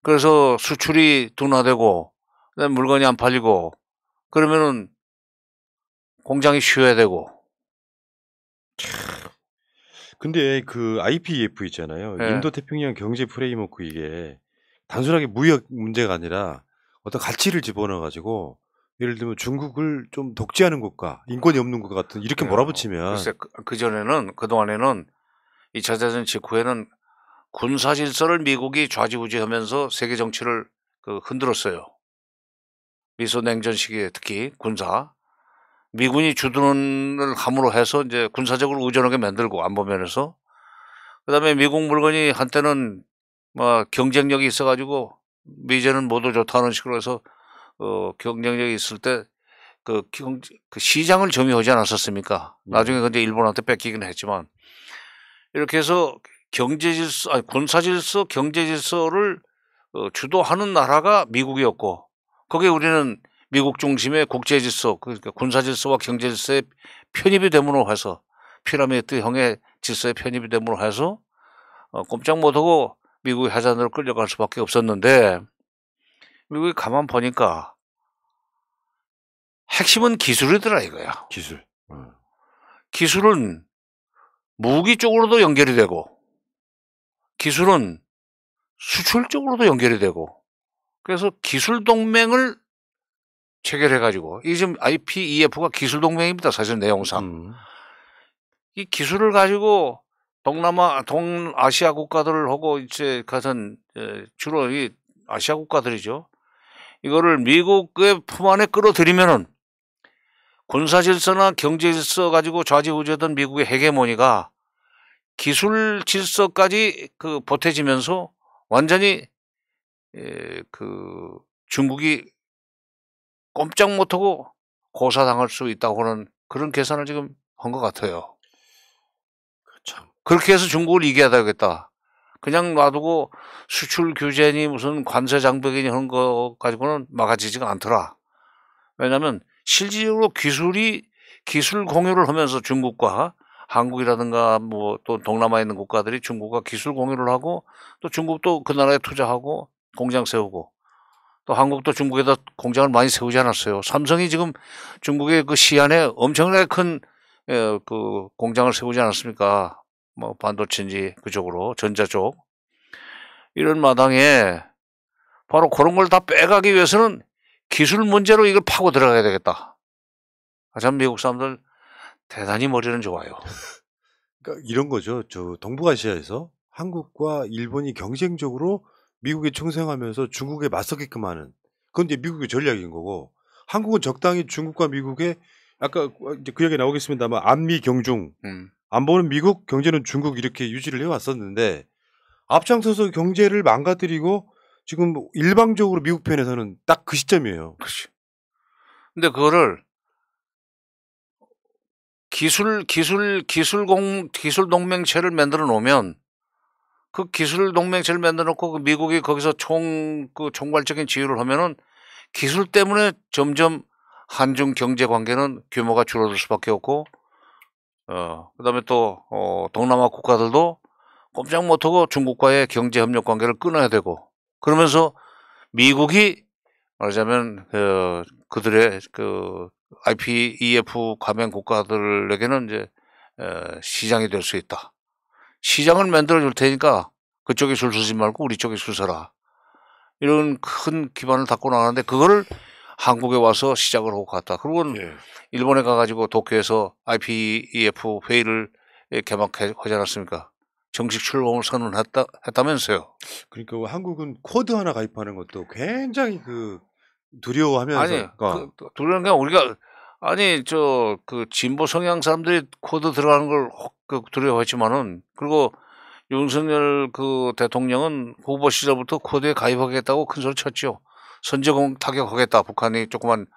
그래서 수출이 둔화되고, 그다음에 물건이 안 팔리고, 그러면은 공장이 쉬어야 되고. 근데 그 IPEF 있잖아요. 인도태평양 경제 프레임워크 이게 단순하게 무역 문제가 아니라 어떤 가치를 집어넣어가지고 예를 들면 중국을 좀 독재하는 국가, 인권이 없는 것 같은 이렇게 몰아붙이면 글쎄, 그동안에는 2차 대전 직후에는 군사 질서를 미국이 좌지우지하면서 세계 정치를 흔들었어요. 미소 냉전 시기에 특히 미군이 주둔을 함으로 해서 이제 군사적으로 의존하게 만들고 안보 면에서 그다음에 미국 물건이 한때는 경쟁력이 있어가지고 이제는 모두 좋다는 식으로 해서 경쟁력이 있을 때 그 시장을 점유하지 않았었습니까? 나중에 근데 일본한테 뺏기긴 했지만 이렇게 해서 군사 질서, 경제 질서를 주도하는 나라가 미국이었고 거기에 우리는 미국 중심의 국제 질서, 그러니까 군사 질서와 경제 질서에 편입이 됨으로 해서 피라미드형의 질서에 편입이 됨으로 해서 꼼짝 못하고 미국의 해산으로 끌려갈 수밖에 없었는데 미국이 가만 보니까 핵심은 기술이더라 이거야. 기술. 기술은 무기 쪽으로도 연결이 되고 기술은 수출 쪽으로도 연결이 되고 그래서 기술 동맹을 체결해가지고 이 지금 IPEF가 기술 동맹입니다. 사실 내용상 이 기술을 가지고 동아시아 국가들하고 이제 같은 주로 이 아시아 국가들이죠. 이거를 미국의 품 안에 끌어들이면은 군사 질서나 경제 질서 가지고 좌지우지하던 미국의 헤게모니가 기술 질서까지 그 보태지면서 완전히 그 중국이 꼼짝 못하고 고사당할 수 있다고 하는 그런 계산을 지금 한 것 같아요. 참. 그렇게 해서 중국을 이겨야 되겠다. 그냥 놔두고 수출 규제니 무슨 관세 장벽이니 하는 거 가지고는 막아지지가 않더라. 왜냐하면 실질적으로 기술 공유를 하면서 중국과 한국이라든가 뭐 또 동남아에 있는 국가들이 중국과 기술 공유를 하고 또 중국도 그 나라에 투자하고 공장 세우고 또 한국도 중국에다 공장을 많이 세우지 않았어요. 삼성이 지금 중국의 그 시안에 엄청나게 큰 그 공장을 세우지 않았습니까? 뭐 반도체인지 그쪽으로 전자 쪽 이런 마당에 바로 그런 걸 다 빼가기 위해서는 기술 문제로 이걸 파고 들어가야 되겠다. 참 미국 사람들 대단히 머리는 좋아요. 그러니까 이런 거죠. 저 동북아시아에서 한국과 일본이 경쟁적으로 미국에 충성하면서 중국에 맞서게끔 하는 그건 이제 미국의 전략인 거고 한국은 적당히 중국과 미국의 아까 이제 그 얘기 나오겠습니다만 안미 경중 안보는 미국 경제는 중국 이렇게 유지를 해왔었는데 앞장서서 경제를 망가뜨리고 지금 일방적으로 미국 편에서는 딱 그 시점이에요. 그렇지. 근데 그거를 기술 동맹체를 만들어 놓으면 그 기술 동맹체를 만들어 놓고 그 미국이 거기서 총괄적인 지휘를 하면은 기술 때문에 점점 한중 경제 관계는 규모가 줄어들 수밖에 없고 그다음에 또 동남아 국가들도 꼼짝 못하고 중국과의 경제 협력 관계를 끊어야 되고 그러면서 미국이 말하자면 그들의 그 IPEF 가맹 국가들에게는 이제 시장이 될 수 있다. 시장을 만들어 줄 테니까 그쪽에 줄 서지 말고 우리 쪽에 줄 서라. 이런 큰 기반을 닦고 나가는데 그거를 한국에 와서 시작을 하고 갔다. 그리고 일본에 가가지고 도쿄에서 IPEF 회의를 개막하지 않았습니까? 정식 출범을 선언했다면서요. 그러니까 한국은 코드 하나 가입하는 것도 굉장히 그 두려워하면서 아니 두려운 게 우리가 아니 그 진보 성향 사람들이 코드 들어가는 걸 두려워했지만은 그리고 윤석열 그 대통령은 후보 시절부터 코드에 가입하겠다고 큰 소리 쳤죠. 선제공 타격하겠다. 북한이 조그만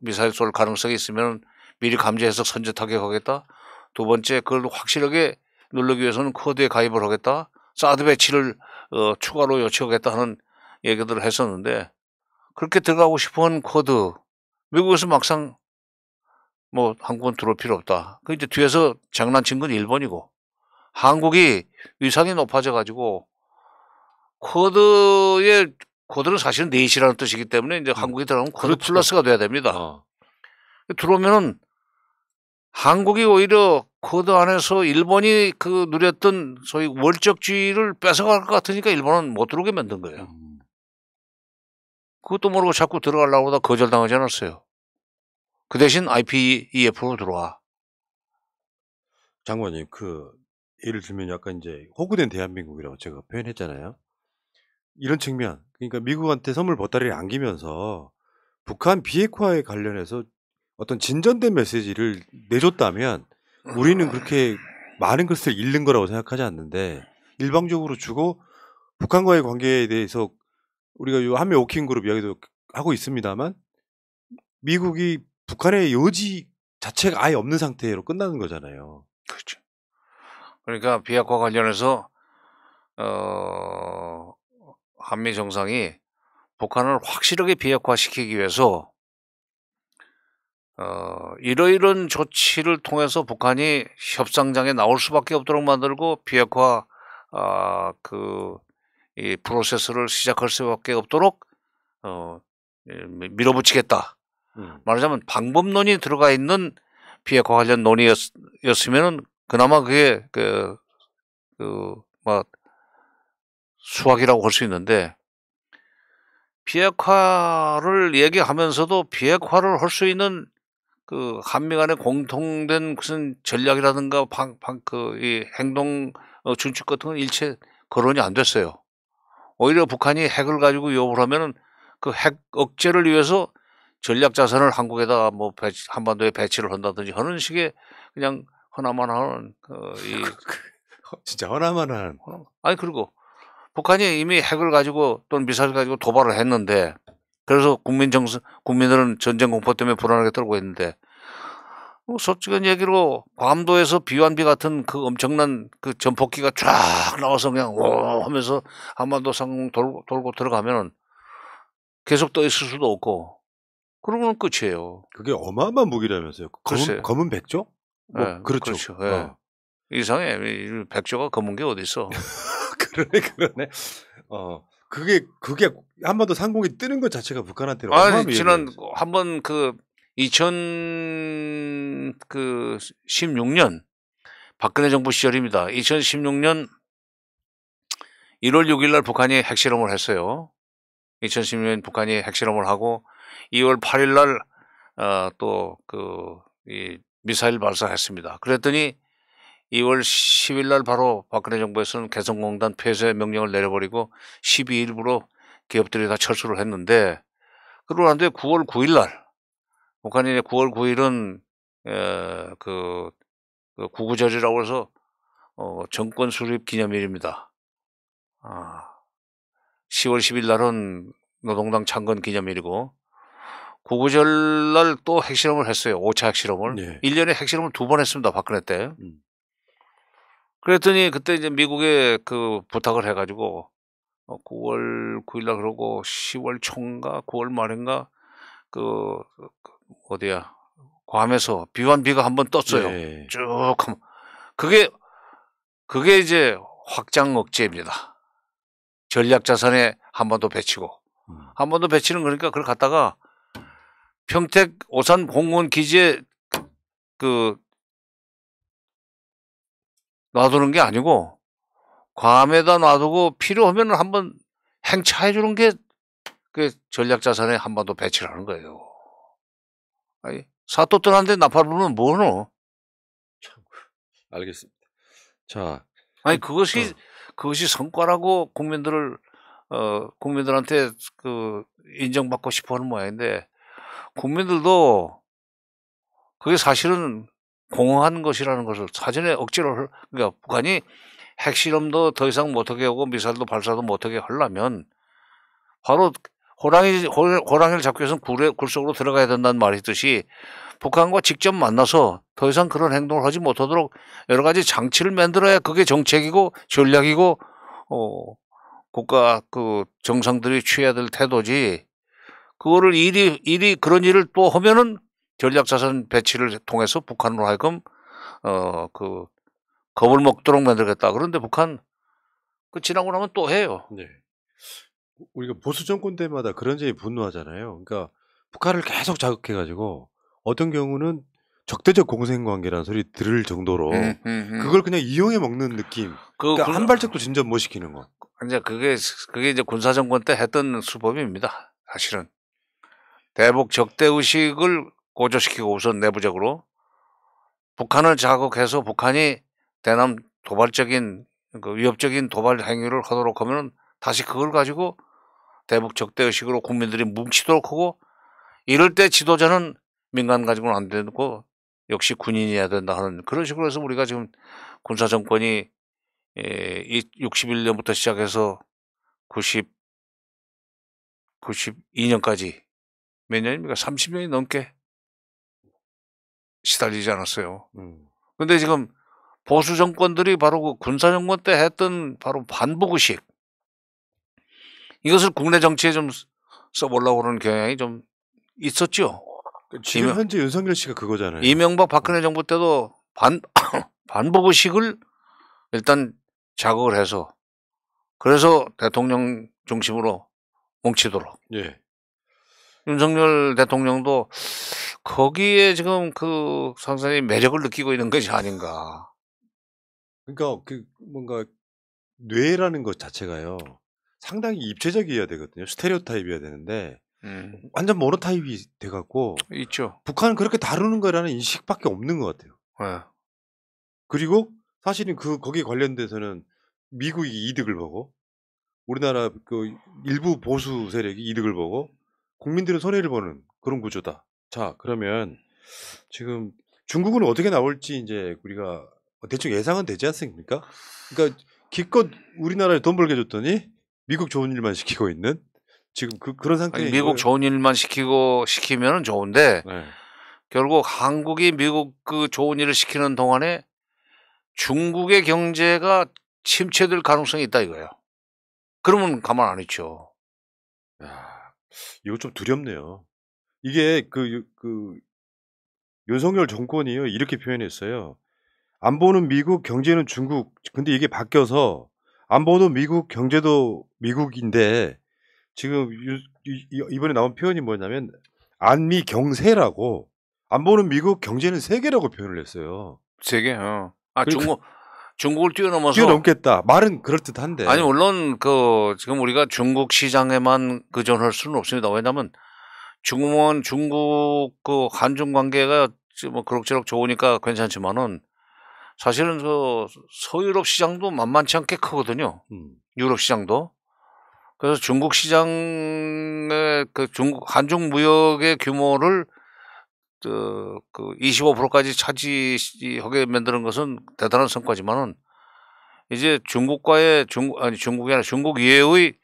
미사일 쏠 가능성이 있으면 미리 감지해서 선제 타격하겠다. 두 번째 그걸 확실하게 누르기 위해서는 코드에 가입을 하겠다. 사드 배치를 추가로 요청하겠다 하는 얘기들을 했었는데 그렇게 들어가고 싶어하는 코드 미국에서 막상 뭐 한국은 들어올 필요 없다. 그 이제 뒤에서 장난친 건 일본이고 한국이 위상이 높아져 가지고 코드는 사실은 넷이라는 뜻이기 때문에 이제 한국이 들어가면 코드 그렇죠. 플러스가 돼야 됩니다. 들어오면은 한국이 오히려 코드 안에서 일본이 그 누렸던 소위 월적주의를 뺏어갈 것 같으니까 일본은 못 들어오게 만든 거예요. 그것도 모르고 자꾸 들어가려고 하다 거절당하지 않았어요. 그 대신 IPEF로 들어와. 장관님, 그 예를 들면 약간 이제 호구된 대한민국이라고 제가 표현했잖아요. 이런 측면, 그러니까 미국한테 선물 보따리를 안기면서 북한 비핵화에 관련해서 어떤 진전된 메시지를 내줬다면 우리는 그렇게 많은 것을 잃는 거라고 생각하지 않는데 일방적으로 주고 북한과의 관계에 대해서 우리가 요 한미 오킹 그룹 이야기도 하고 있습니다만 미국이 북한의 요지 자체가 아예 없는 상태로 끝나는 거잖아요. 그렇죠. 그러니까 비핵화 관련해서 한미 정상이 북한을 확실하게 비핵화시키기 위해서 이러이런 조치를 통해서 북한이 협상장에 나올 수밖에 없도록 만들고 비핵화 이 프로세스를 시작할 수밖에 없도록 밀어붙이겠다. 말하자면 방법론이 들어가 있는 비핵화 관련 논의였으면은 그나마 그게 수학이라고 할 수 있는데, 비핵화를 얘기하면서도 비핵화를 할 수 있는 한미 간의 공통된 무슨 전략이라든가 이 행동 준칙 같은 건 일체 거론이 안 됐어요. 오히려 북한이 핵을 가지고 요구를 하면은 그 핵 억제를 위해서 전략 자산을 한국에다가 한반도에 배치를 한다든지 하는 식의 그냥 허나만한 진짜 허나만한. 아니, 그리고 북한이 이미 핵을 가지고 또는 미사일을 가지고 도발을 했는데, 그래서 국민들은 전쟁 공포 때문에 불안하게 떨고 있는데, 솔직한 얘기로 괌도에서 비완비 같은 그 엄청난 그 전폭기가 쫙 나와서 그냥 오 하면서 한반도 상공 돌고 들어가면은 계속 떠 있을 수도 없고, 그러고는 끝이에요. 그게 어마어마한 무기라면서요. 검은 백조? 네, 그렇죠. 네. 이상해. 백조가 검은 게 어디 있어? 그러네. 그게 한반도 상공에 뜨는 것 자체가 북한한테는 지난 한번 2016년 박근혜 정부 시절입니다. 2016년 1월 6일 날 북한이 핵실험을 했어요. 2016년 북한이 핵실험을 하고 2월 8일 날 이 미사일 발사했습니다. 그랬더니 2월 10일 날 바로 박근혜 정부에서는 개성공단 폐쇄 명령을 내려버리고 12일부로 기업들이 다 철수를 했는데, 그러고 난 뒤에 9월 9일 날 북한이 9월 9일은 구구절이라고 해서 정권 수립 기념일입니다. 10월 10일 날은 노동당 창건 기념일이고, 구구절 날 또 핵실험을 했어요. 5차 핵실험을. 네. 1년에 핵실험을 2번 했습니다. 박근혜 때. 그랬더니 그때 이제 미국에 부탁을 해가지고 9월 9일 날 그러고 10월 초인가 9월 말인가 어디야 괌에서 비완비가 한번 떴어요. 네. 쭉 하면 그게 이제 확장 억제입니다. 전략 자산에 한반도 배치고, 한반도 배치는 그러니까 그걸 갖다가 평택 오산 공무원 기지에 놔두는 게 아니고 괌에다 놔두고 필요하면 한번 행차해 주는 게 전략 자산에 한반도 배치를 하는 거예요. 아니, 사또 떠났는데 나팔 불면 뭐노? 알겠습니다. 자, 아니 그것이 성과라고 국민들한테 인정받고 싶어하는 모양인데, 국민들도 그게 사실은 공허한 것이라는 것을 사전에 억지로, 그러니까 북한이 핵실험도 더 이상 못하게 하고 미사일도 발사도 못하게 하려면 바로 호랑이를 잡기 위해서는 굴 속으로 들어가야 된다는 말이 있듯이, 북한과 직접 만나서 더 이상 그런 행동을 하지 못하도록 여러 가지 장치를 만들어야 그게 정책이고 전략이고 국가 정상들이 취해야 될 태도지, 그거를 그런 일을 또 하면은 전략자산 배치를 통해서 북한으로 하여금 겁을 먹도록 만들겠다. 그런데 북한 지나고 나면 또 해요. 네. 우리가 보수 정권 때마다 그런 점이 분노하잖아요. 그러니까 북한을 계속 자극해가지고 어떤 경우는 적대적 공생관계라는 소리 들을 정도로 그걸 그냥 이용해 먹는 느낌. 그러니까 한 발짝도 진전 못 시키는 거. 이제 그게 이제 군사정권 때 했던 수법입니다. 사실은 대북 적대 의식을 고조시키고 우선 내부적으로 북한을 자극해서 북한이 대남 도발적인 위협적인 도발 행위를 하도록 하면 다시 그걸 가지고 대북 적대 의식으로 국민들이 뭉치도록 하고, 이럴 때 지도자는 민간 가지고는 안 되고 역시 군인이어야 된다 하는 그런 식으로 해서 우리가 지금 군사 정권이 61년부터 시작해서 92년까지 몇 년입니까? 30년이 넘게 시달리지 않았어요. 근데 지금 보수 정권들이 바로 그 군사 정권 때 했던 바로 반복의식, 이것을 국내 정치에 좀 써보려고 그러는 경향이 좀 있었죠. 지금 현재 윤석열 씨가 그거잖아요. 이명박 박근혜 정부 때도 반부의식을 일단 자극을 해서 그래서 대통령 중심으로 뭉치도록. 예. 윤석열 대통령도 거기에 지금 그 상당히 매력을 느끼고 있는 것이 아닌가. 그러니까 그 뭔가 뇌라는 것 자체가요. 상당히 입체적이어야 되거든요. 스테레오타입이어야 되는데 완전 모노타입이 돼갖고 있죠. 북한은 그렇게 다루는 거라는 인식밖에 없는 것 같아요. 네. 그리고 사실은 거기에 관련돼서는 미국이 이득을 보고 우리나라 그 일부 보수 세력이 이득을 보고 국민들은 손해를 보는 그런 구조다. 자, 그러면 지금 중국은 어떻게 나올지 이제 우리가 대충 예상은 되지 않습니까? 그러니까 기껏 우리나라에 돈 벌게 줬더니 미국 좋은 일만 시키고 있는 지금 그런 상태인 미국 거예요. 좋은 일만 시키면 좋은데 네. 결국 한국이 미국 그 좋은 일을 시키는 동안에 중국의 경제가 침체될 가능성이 있다 이거예요. 그러면 가만 안 있죠. 야, 이거 좀 두렵네요. 이게 윤석열 정권이요 이렇게 표현했어요. 안보는 미국, 경제는 중국. 근데 이게 바뀌어서 안보도 미국, 경제도 미국인데 지금 이번에 나온 표현이 뭐냐면 안미 경세라고 안보는 미국, 경제는 세계라고 표현을 했어요. 세계. 그러니까 중국을 뛰어넘어서 뛰어넘겠다. 말은 그럴듯한데. 아니 물론 그 지금 우리가 중국 시장에만 의존할 수는 없습니다. 왜냐하면 중국은 중국 그 한중 관계가 뭐 그럭저럭 좋으니까 괜찮지만은 사실은 그 서유럽 시장도 만만치 않게 크거든요. 유럽 시장도. 그래서 중국 시장의 그 한중 무역의 규모를 그 25%까지 차지하게 만드는 것은 대단한 성과지만은 이제 중국이 아니라 중국 이외의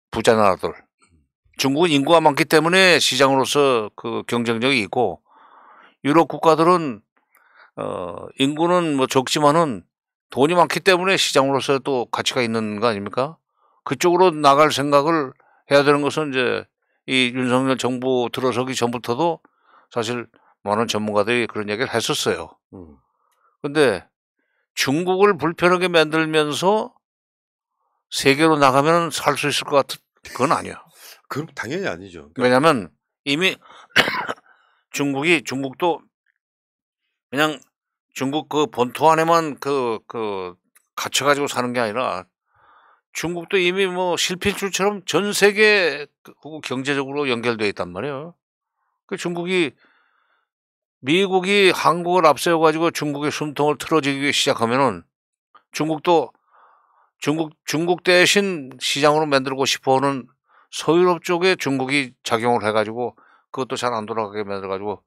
부자 나라들. 중국은 인구가 많기 때문에 시장으로서 그 경쟁력이 있고 유럽 국가들은 인구는 뭐 적지만은 돈이 많기 때문에 시장으로서 또 가치가 있는 거 아닙니까? 그쪽으로 나갈 생각을 해야 되는 것은 이제 이 윤석열 정부 들어서기 전부터도 사실 많은 전문가들이 그런 얘기를 했었어요. 근데 중국을 불편하게 만들면서 세계로 나가면 살 수 있을 것 같은 그건 아니야. 그럼 당연히 아니죠. 그러니까 왜냐하면 이미 중국도 그냥 중국 그 본토 안에만 갇혀가지고 사는 게 아니라 중국도 이미 뭐 실핏줄처럼 전 세계 경제적으로 연결되어 있단 말이에요. 그 미국이 한국을 앞세워가지고 중국의 숨통을 틀어지기 시작하면은 중국 대신 시장으로 만들고 싶어하는 서유럽 쪽에 중국이 작용을 해가지고 그것도 잘 안 돌아가게 만들어가지고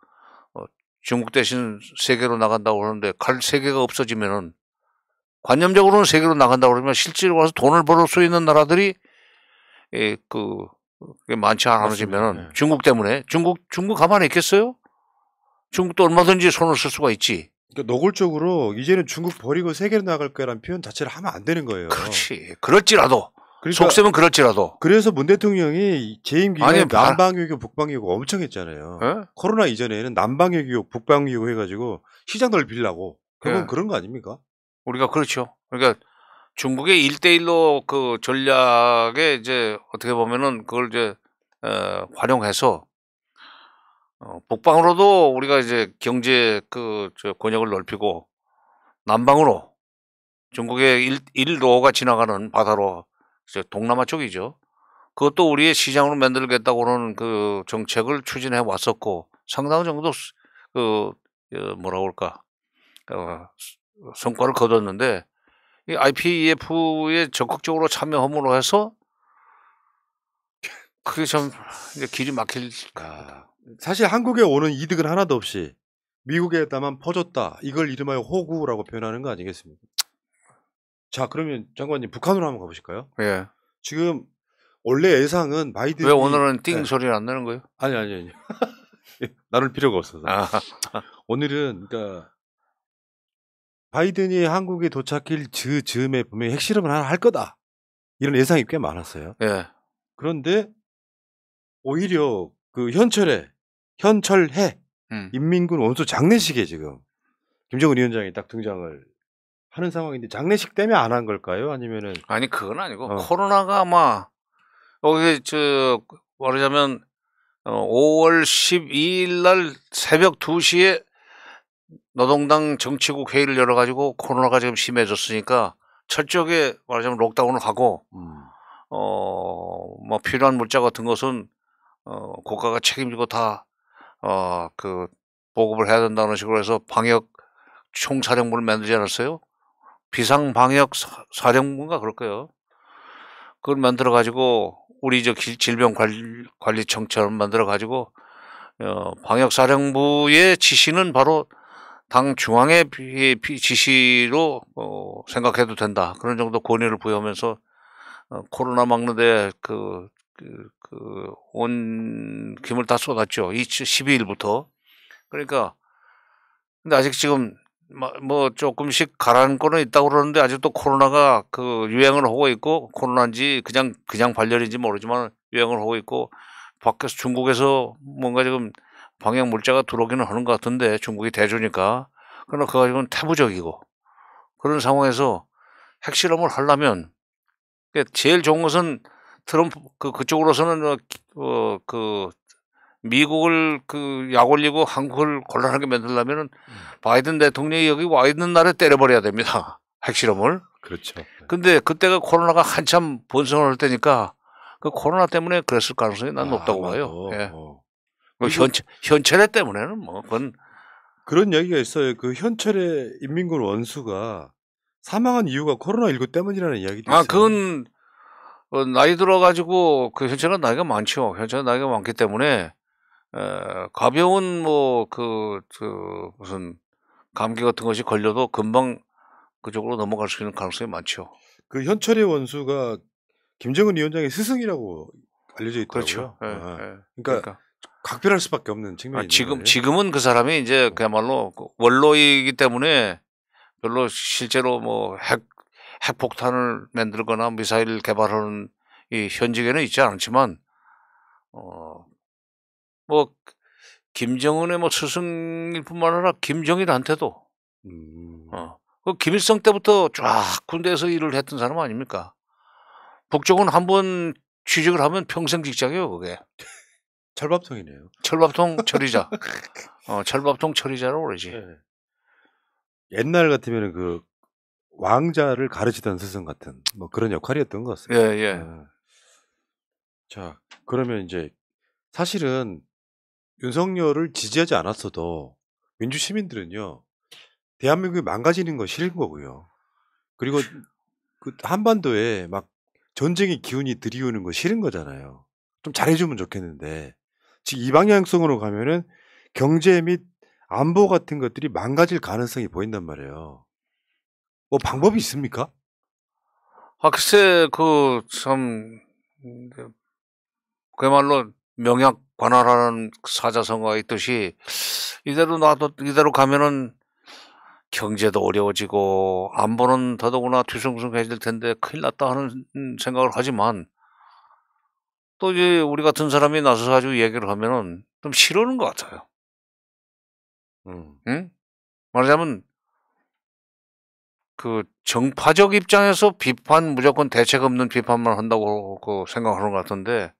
중국 대신 세계로 나간다고 그러는데 갈 세계가 없어지면은 관념적으로는 세계로 나간다고 그러면 실제로 와서 돈을 벌을 수 있는 나라들이 많지 않아지면은 네. 중국 때문에 중국 가만히 있겠어요? 중국도 얼마든지 손을 쓸 수가 있지. 그러니까 노골적으로 이제는 중국 버리고 세계로 나갈 거라는 표현 자체를 하면 안 되는 거예요. 그렇지. 그럴지라도. 그러니까 속셈은 그럴지라도. 그래서 문 대통령이 재임 기간에 아니, 남방외교, 북방외교 엄청 했잖아요. 에? 코로나 이전에는 남방외교, 북방외교 해가지고 시장 넓히려고. 그건 예. 그런 거 아닙니까? 우리가 그렇죠. 그러니까 중국의 1대1로 그 전략에 이제 어떻게 보면은 그걸 이제 활용해서 북방으로도 우리가 이제 경제 권역을 넓히고 남방으로 중국의 1로가 지나가는 바다로 동남아 쪽이죠. 그것도 우리의 시장으로 만들겠다고 하는 그 정책을 추진해 왔었고 상당 정도 뭐라 그럴까 성과를 거뒀는데 이 IPEF에 적극적으로 참여함으로 해서 그게 좀 이제 길이 막힐. 사실 한국에 오는 이득은 하나도 없이 미국에다만 퍼줬다. 이걸 이름하여 호구라고 표현하는 거 아니겠습니까? 자, 그러면 장관님 북한으로 한번 가보실까요? 예. 지금 원래 예상은 바이든이 왜 오늘은 띵 네. 소리를 안 내는 거예요? 아니. 나눌 필요가 없어서. 오늘은 그러니까 바이든이 한국에 도착할 즈음에 분명히 핵실험을 하나 할 거다. 이런 예상이 꽤 많았어요. 예. 그런데 오히려 그 현철해 음. 인민군 원수 장례식에 지금 김정은 위원장이 딱 등장을 하는 상황인데 장례식 때문에 안 한 걸까요? 아니면은 아니 그건 아니고 어. 코로나가 아마 여기 말하자면 5월 12일 날 새벽 2시에 노동당 정치국 회의를 열어 가지고 코로나가 지금 심해졌으니까 철저하게 말하자면 록다운을 하고 뭐 필요한 물자 같은 것은 국가가 책임지고 다 보급을 해야 된다는 식으로 해서 방역 총사령부를 만들지 않았어요? 비상방역 사령부인가 그럴 거예요. 그걸 만들어 가지고 우리 질병관리청처럼 만들어 가지고 방역사령부의 지시는 바로 당 중앙의 지시로 생각해도 된다. 그런 정도 권위를 부여하면서 코로나 막는데 온 힘을 다 쏟았죠. 12일부터. 그러니까 근데 아직 지금 뭐 조금씩 가라앉고는 있다고 그러는데 아직도 코로나가 유행을 하고 있고 코로나인지 그냥 발열인지 모르지만 유행을 하고 있고 밖에서 중국에서 뭔가 지금 방역 물자가 들어오기는 하는 것 같은데 중국이 대주니까 그러나 그거 가지고는 태부적이고 그런 상황에서 핵실험을 하려면 제일 좋은 것은 트럼프 그쪽으로서는 미국을 약 올리고 한국을 곤란하게 만들려면은 바이든 대통령이 여기 와 있는 날에 때려버려야 됩니다. 핵실험을. 그렇죠. 근데 그때가 코로나가 한참 번성을 할 때니까 그 코로나 때문에 그랬을 가능성이 난 높다고 봐요. 예. 현철의 때문에는 뭐 그건 그런 얘기가 있어요. 그 현철의 인민군 원수가 사망한 이유가 코로나19 때문이라는 이야기도 있어요. 그건 나이 들어가지고 현철은 나이가 많죠. 현철은 나이가 많기 때문에 가벼운 무슨 감기 같은 것이 걸려도 금방 그쪽으로 넘어갈 수 있는 가능성이 많죠. 그 현철의 원수가 김정은 위원장의 스승이라고 알려져 있더라고요. 그렇죠. 예. 그러니까 각별할 수밖에 없는 측면이 있는 거예요. 지금은 그 사람이 이제 그야말로 원로이기 때문에 별로 실제로 뭐 핵폭탄을 만들거나 미사일 개발하는 이 현직에는 있지 않지만 뭐 김정은의 뭐 스승일 뿐만 아니라 김정일한테도 그 김일성 때부터 쫙 군대에서 일을 했던 사람 아닙니까? 북쪽은 한번 취직을 하면 평생 직장이에요, 그게. 철밥통이네요. 철밥통 처리자. 철밥통 처리자라고 그러지. 네. 옛날 같으면은 그 왕자를 가르치던 스승 같은 뭐 그런 역할이었던 것 같습니다. 예. 자, 그러면 이제 사실은 윤석열을 지지하지 않았어도 민주 시민들은요, 대한민국이 망가지는 거 싫은 거고요. 그리고 그 한반도에 막 전쟁의 기운이 들이오는 거 싫은 거잖아요. 좀 잘해주면 좋겠는데 지금 이 방향성으로 가면은 경제 및 안보 같은 것들이 망가질 가능성이 보인단 말이에요. 뭐 방법이 있습니까? 글쎄 그야말로 명약 관할하는 사자성어가 있듯이 이대로 가면은 경제도 어려워지고 안보는 더더구나 뒤숭숭해질 텐데 큰일 났다 하는 생각을 하지만 또 이제 우리 같은 사람이 나서 가지고 얘기를 하면은 좀 싫어하는 것 같아요. 응? 말하자면 정파적 입장에서 무조건 대책 없는 비판만 한다고 생각하는 것 같은데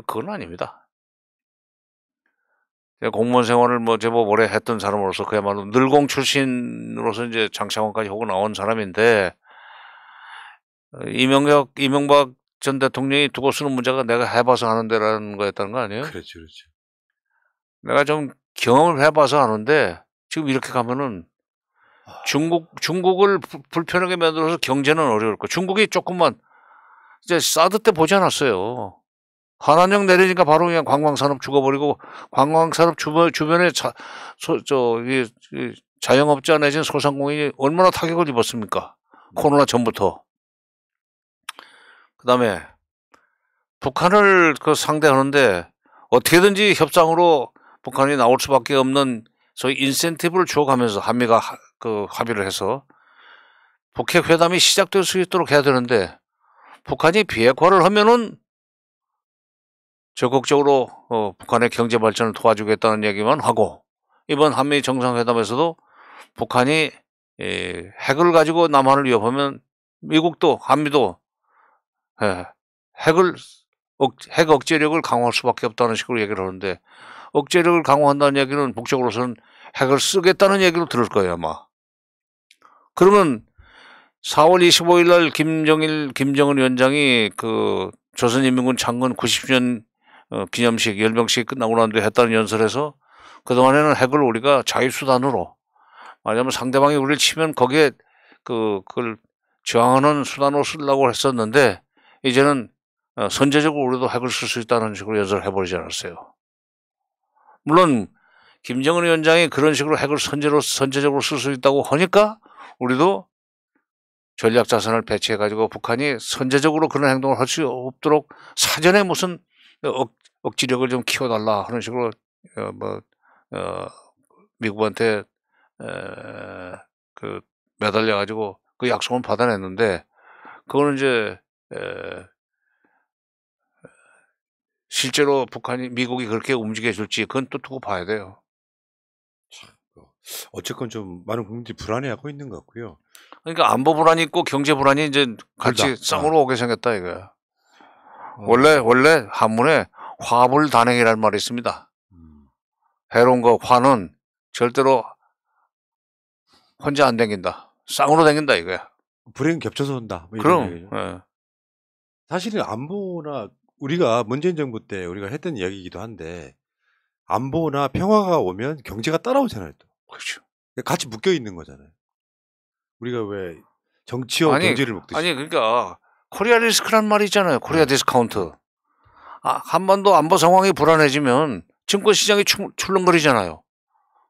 그건 아닙니다. 공무원 생활을 제법 오래 했던 사람으로서 그야말로 늘공 출신으로서 이제 장차관까지 하고 나온 사람인데 이명박 전 대통령이 두고 쓰는 문제가 내가 해봐서 하는 데라는 거였다는 거 아니에요? 그렇죠. 내가 좀 경험을 해봐서 아는데 지금 이렇게 가면은 중국을 불편하게 만들어서 경제는 어려울 거. 중국이 조금만 이제 사드 때 보지 않았어요. 한한령 내리니까 바로 그냥 관광산업 죽어버리고 관광산업 주변에 자영업자 내지는 소상공인이 얼마나 타격을 입었습니까? 코로나 전부터. 그다음에 북한을 상대하는데 어떻게든지 협상으로 북한이 나올 수밖에 없는 소위 인센티브를 줘가면서 한미가 합의를 해서 북핵 회담이 시작될 수 있도록 해야 되는데 북한이 비핵화를 하면은 적극적으로 북한의 경제 발전을 도와주겠다는 얘기만 하고 이번 한미 정상회담에서도 북한이 핵을 가지고 남한을 위협하면 미국도 한미도 핵 억제력을 강화할 수밖에 없다는 식으로 얘기를 하는데 억제력을 강화한다는 얘기는 북쪽으로서는 핵을 쓰겠다는 얘기로 들을 거예요 아마. 그러면 4월 25일 날 김정은 위원장이 그 조선인민군 창건 90주년 기념식 열병식 끝나고 난 뒤에 했다는 연설에서 그동안에는 핵을 우리가 자유수단으로 말하자면 상대방이 우리를 치면 거기에 그걸 저항하는 수단으로 쓰려고 했었는데 이제는 선제적으로 우리도 핵을 쓸 수 있다는 식으로 연설을 해버리지 않았어요. 물론 김정은 위원장이 그런 식으로 핵을 선제적으로 쓸 수 있다고 하니까 우리도 전략 자산을 배치해가지고 북한이 선제적으로 그런 행동을 할 수 없도록 사전에 무슨 억지력을 좀 키워달라 하는 식으로 미국한테 그 매달려가지고 그 약속은 받아냈는데 그거는 이제 실제로 미국이 그렇게 움직여줄지 그건 또 두고 봐야 돼요. 어쨌건 좀 많은 국민들이 불안해하고 있는 것 같고요. 그러니까 안보 불안이 있고 경제 불안이 이제 같이 쌍으로 오게 생겼다 이거야. 원래 한문에 화불단행이라는 말이 있습니다. 해로운 거 화는 절대로 혼자 안 댕긴다. 쌍으로 댕긴다 이거야. 불행 겹쳐서 온다. 뭐 그럼. 사실은 안보나 우리가 문재인 정부 때 우리가 했던 이야기이기도 한데 안보나 평화가 오면 경제가 따라오잖아요. 또. 그렇죠. 같이 묶여 있는 거잖아요. 우리가 왜 정치와 경제를 먹듯이. 아니 그러니까 코리아 리스크란 말이 있잖아요. 코리아 디스카운트. 한반도 안보 상황이 불안해지면 증권 시장이 출렁거리잖아요.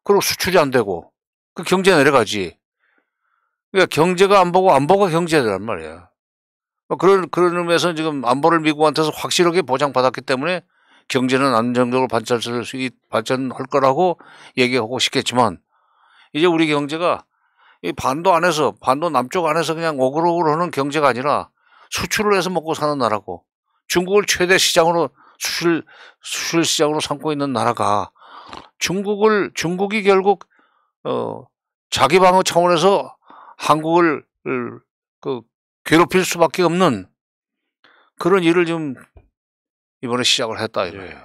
그리고 수출이 안 되고 그 경제 내려가지. 그러니까 경제가 안보고 안보가 경제란 말이야. 그런 의미에서 지금 안보를 미국한테서 확실하게 보장받았기 때문에 경제는 안정적으로 발전할 거라고 얘기하고 싶겠지만 이제 우리 경제가 이 반도 남쪽 안에서 그냥 오글오글 하는 경제가 아니라 수출을 해서 먹고 사는 나라고 중국을 최대 시장으로 수출 시장으로 삼고 있는 나라가 중국이 결국 자기 방어 차원에서 한국을 괴롭힐 수밖에 없는 그런 일을 좀 이번에 시작을 했다 이거예요.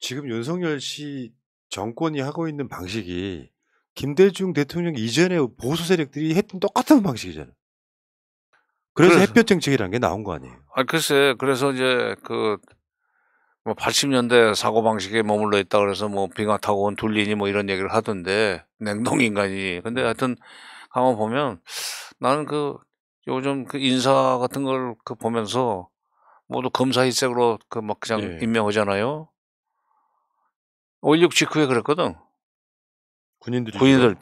지금 윤석열 씨 정권이 하고 있는 방식이 김대중 대통령 이전에 보수 세력들이 했던 똑같은 방식이잖아요. 그래서 햇볕 정책이라는 게 나온 거 아니에요? 글쎄, 그래서 이제 80년대 사고 방식에 머물러 있다 그래서 뭐 빙하 타고 온 둘리니 뭐 이런 얘기를 하던데 냉동 인간이. 근데 하여튼 가만 보면 나는 요즘 인사 같은 걸 보면서 모두 검사 일색으로 막 그냥 임명하잖아요. 5.16 직후에 그랬거든. 군인들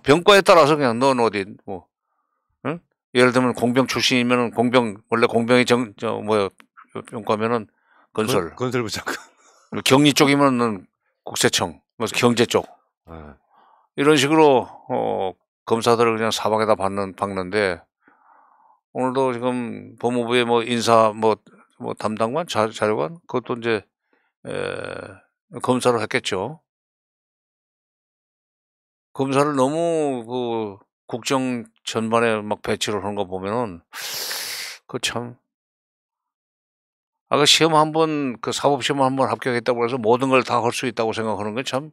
병과에 따라서 그냥 넌 어디 응? 예를 들면 공병 출신이면은 원래 공병이 병과면은 건설부 장관. 경리 쪽이면은 국세청, 경제 쪽. 이런 식으로 검사들을 그냥 사방에다 박는데 오늘도 지금 법무부의 인사 담당관 자료관 그것도 이제 검사를 했겠죠. 검사를 너무 국정 전반에 막 배치를 하는 거 보면은 참 시험 한번 사법 시험 한번 합격했다고 해서 모든 걸 다 할 수 있다고 생각하는 건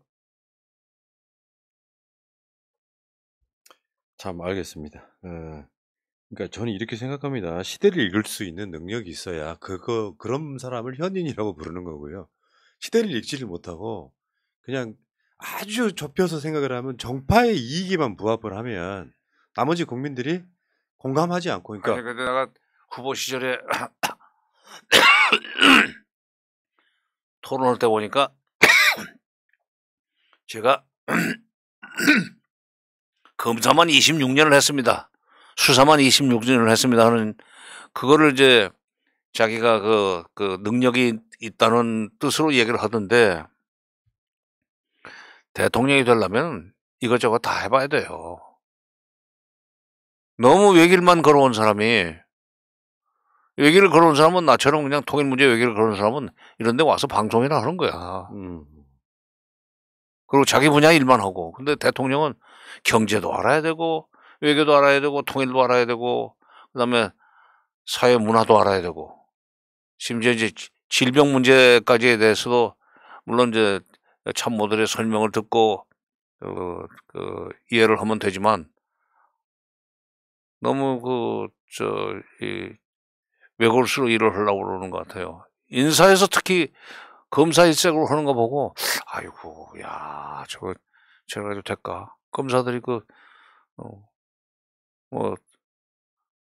참 알겠습니다. 그러니까 저는 이렇게 생각합니다. 시대를 읽을 수 있는 능력이 있어야 그런 사람을 현인이라고 부르는 거고요. 시대를 읽지를 못하고 그냥 아주 좁혀서 생각을 하면 정파의 이익에만 부합을 하면 나머지 국민들이 공감하지 않고 근데 내가 후보 시절에 토론할 때 보니까 제가 검사만 26년을 했습니다. 수사만 26년을 했습니다 하는 그거를 이제 자기가 능력이 있다는 뜻으로 얘기를 하던데 대통령이 되려면 이것저것 다 해봐야 돼요. 너무 외길만 걸어온 사람이 얘기를 걸어온 사람은 나처럼 그냥 통일 문제 얘기를 걸어온 사람은 이런 데 와서 방송이나 하는 거야. 그리고 자기 분야 일만 하고. 근데 대통령은 경제도 알아야 되고 외교도 알아야 되고 통일도 알아야 되고 그다음에 사회 문화도 알아야 되고 심지어 이제 질병 문제까지에 대해서도 물론 이제 참모들의 설명을 듣고 이해를 하면 되지만 너무 이 외골수로 일을 하려고 그러는 것 같아요. 인사에서 특히 검사 일색으로 하는 거 보고 아이고 야 저거 해도 될까? 검사들이 뭐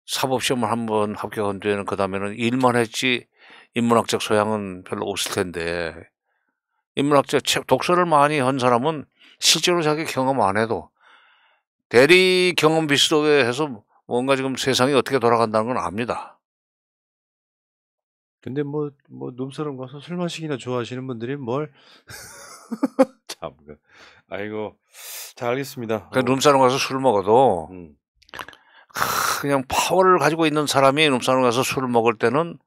사법시험을 한번 합격한 뒤에는 그다음에는 일만 했지 인문학적 소양은 별로 없을 텐데 인문학적 책 독서를 많이 한 사람은 실제로 자기 경험 안 해도 대리 경험 비슷하게 해서 뭔가 지금 세상이 어떻게 돌아간다는 건 압니다. 근데 뭐 눈사람 가서 술 마시기나 좋아하시는 분들이 뭘 참. 아이고. 잘 알겠습니다. 그 룸사롱 가서 술을 먹어도 음. 그냥 파워를 가지고 있는 사람이 룸사롱 가서 술을 먹을 때는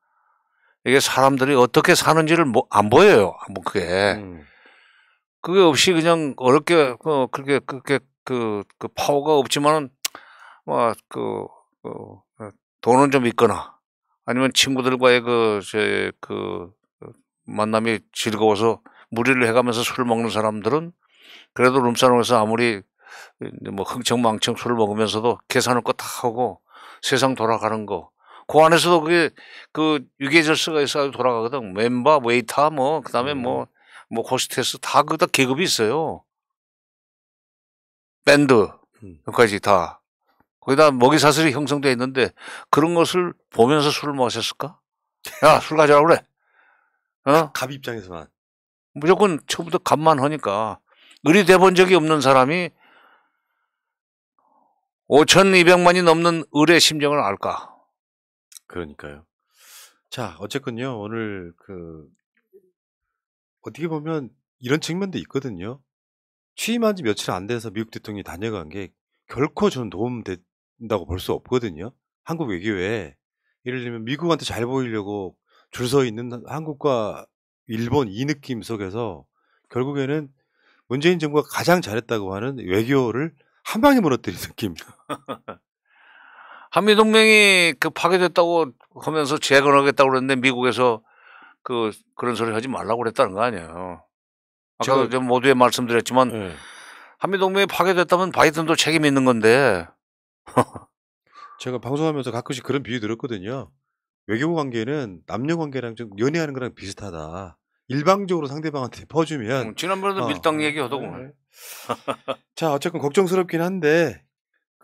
이게 사람들이 어떻게 사는지를 안 보여요. 뭐 그게 없이 그냥 어렵게 그렇게 그 파워가 없지만은 돈은 좀 있거나 아니면 친구들과의 만남이 즐거워서 무리를 해가면서 술을 먹는 사람들은 그래도 룸사롱에서 아무리 뭐 흥청망청 술을 먹으면서도 계산할 거 다 하고 세상 돌아가는 거. 그 안에서도 그게 유계절서가 있어서 돌아가거든. 멤버, 웨이터, 그다음에 호스테스 다 그다 계급이 있어요. 밴드, 여기까지 다. 거기다 먹이사슬이 형성되어 있는데 그런 것을 보면서 술을 마셨을까? 야, 술 가져라 그래. 갑 입장에서만. 무조건 처음부터 갑만 하니까. 의리 본 적이 없는 사람이 5,200만이 넘는 을의 심정을 알까? 그러니까요. 자, 어쨌건요. 오늘 어떻게 보면 이런 측면도 있거든요. 취임한 지 며칠 안 돼서 미국 대통령이 다녀간 게 결코 저는 도움된다고 볼 수 없거든요. 한국 외교에 예를 들면 미국한테 잘 보이려고 줄 서 있는 한국과 일본 이 느낌 속에서 결국에는 문재인 정부가 가장 잘했다고 하는 외교를 한 방에 무너뜨린 느낌. 한미동맹이 파괴됐다고 하면서 재건하겠다고 그랬는데 미국에서 그런 소리 하지 말라고 그랬다는 거 아니에요. 아까도 좀 모두에 말씀드렸지만 네. 한미동맹이 파괴됐다면 바이든도 책임 있는 건데. 제가 방송하면서 가끔씩 그런 비유 들었거든요. 외교 관계는 남녀 관계랑 좀 연애하는 거랑 비슷하다. 일방적으로 상대방한테 퍼주면 지난번에도 밀당 얘기 하더구만. 자, 어쨌건 걱정스럽긴 한데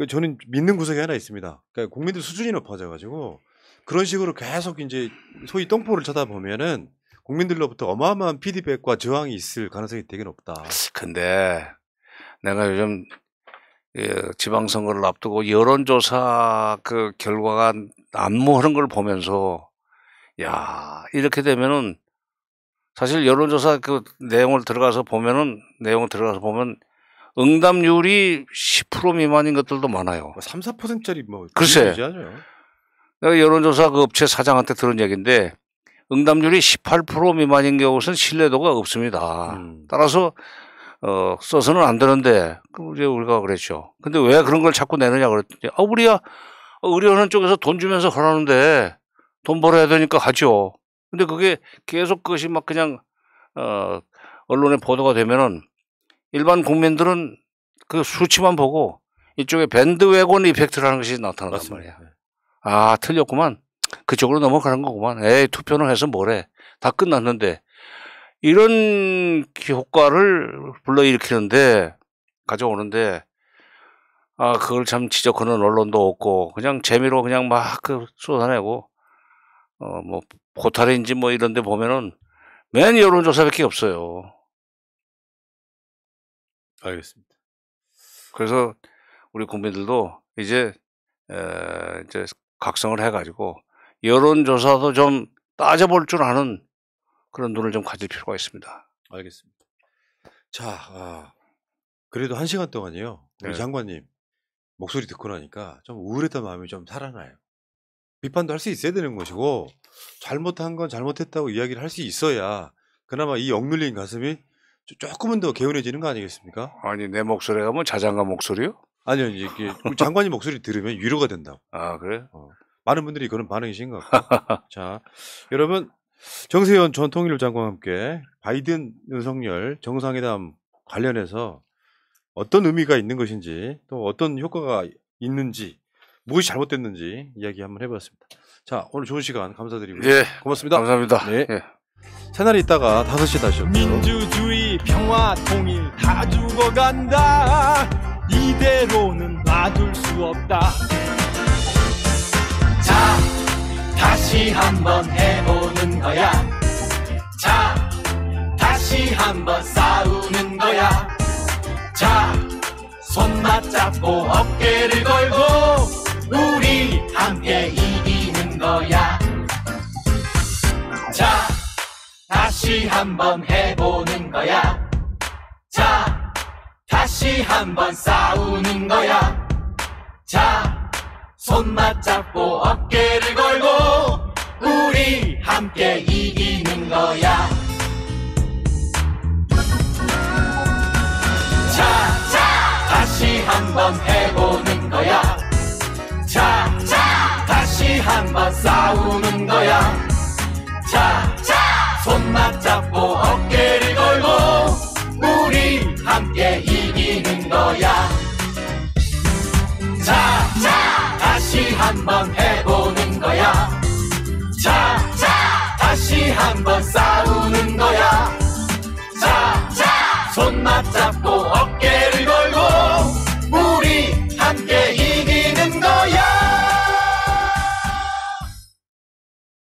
저는 믿는 구석이 하나 있습니다. 그러니까 국민들 수준이 높아져 가지고 그런 식으로 계속 이제 소위 똥포를 쳐다보면은 국민들로부터 어마어마한 피드백과 저항이 있을 가능성이 되게 높다. 근데 내가 요즘 지방선거를 앞두고 여론조사 결과가 난무하는 걸 보면서 야, 이렇게 되면은 사실 여론조사 내용을 들어가서 보면 응답률이 10% 미만인 것들도 많아요. 3, 4%짜리 글쎄. 유지하죠. 내가 여론조사 업체 사장한테 들은 얘기인데 응답률이 18% 미만인 경우는 신뢰도가 없습니다. 따라서 써서는 안 되는데 이제 우리가 그랬죠. 근데 왜 그런 걸 자꾸 내느냐 그랬더니 우리야 의료하는 쪽에서 돈 주면서 하라는데 돈 벌어야 되니까 하죠. 근데 그게 계속 그것이 막 그냥 언론에 보도가 되면은 일반 국민들은 그 수치만 보고 이쪽에 밴드웨건 이펙트라는 것이 나타난단 말이야. 아, 틀렸구만. 그쪽으로 넘어가는 거구만. 에이, 투표는 해서 뭐래. 다 끝났는데. 이런 효과를 불러일으키는데, 가져오는데, 그걸 참 지적하는 언론도 없고, 그냥 재미로 그냥 막 쏟아내고, 포탈인지 이런 데 보면은, 맨 여론조사밖에 없어요. 알겠습니다. 그래서 우리 국민들도 이제 각성을 해가지고 여론조사도 좀 따져볼 줄 아는 그런 눈을 좀 가질 필요가 있습니다. 알겠습니다. 자, 그래도 1시간 동안이요. 우리 네. 장관님 목소리 듣고 나니까 좀 우울했던 마음이 좀 살아나요. 비판도 할 수 있어야 되는 것이고 잘못한 건 잘못했다고 이야기를 할 수 있어야 그나마 이 억눌린 가슴이 조금은 더 개운해지는 거 아니겠습니까? 아니 내 목소리가 뭐 자장가 목소리요? 아니요, 이게 장관님 목소리 들으면 위로가 된다고. 아 그래? 많은 분들이 그런 반응이신 것 같고. 자, 여러분 정세현 전 통일부 장관과 함께 바이든 윤석열 정상회담 관련해서 어떤 의미가 있는 것인지 또 어떤 효과가 있는지 무엇이 잘못됐는지 이야기 한번 해봤습니다. 자, 오늘 좋은 시간 감사드리고요. 예, 고맙습니다. 감사합니다. 네. 예. 새날이 있다가 5시에 다시 올게요. 민주주의 평화 통일 다 죽어간다 이대로는 놔둘 수 없다 자 다시 한번 해보는 거야 자 다시 한번 싸우는 거야 자 손 맞잡고 어깨를 걸고 우리 함께 이기는 거야 자 다시 한번 해보는 거야 자 다시 한번 싸우는 거야 자 손 맞잡고 어깨를 걸고 우리 함께 이기는 거야 자 다시 한번 해보는 거야 자 다시 한번 싸우는 거야 자 손 맞잡고 어깨를 걸고 우리 함께 이기는 거야 자 다시 한번 해보는 거야 자 다시 한번 싸우는 거야 자 손 맞잡고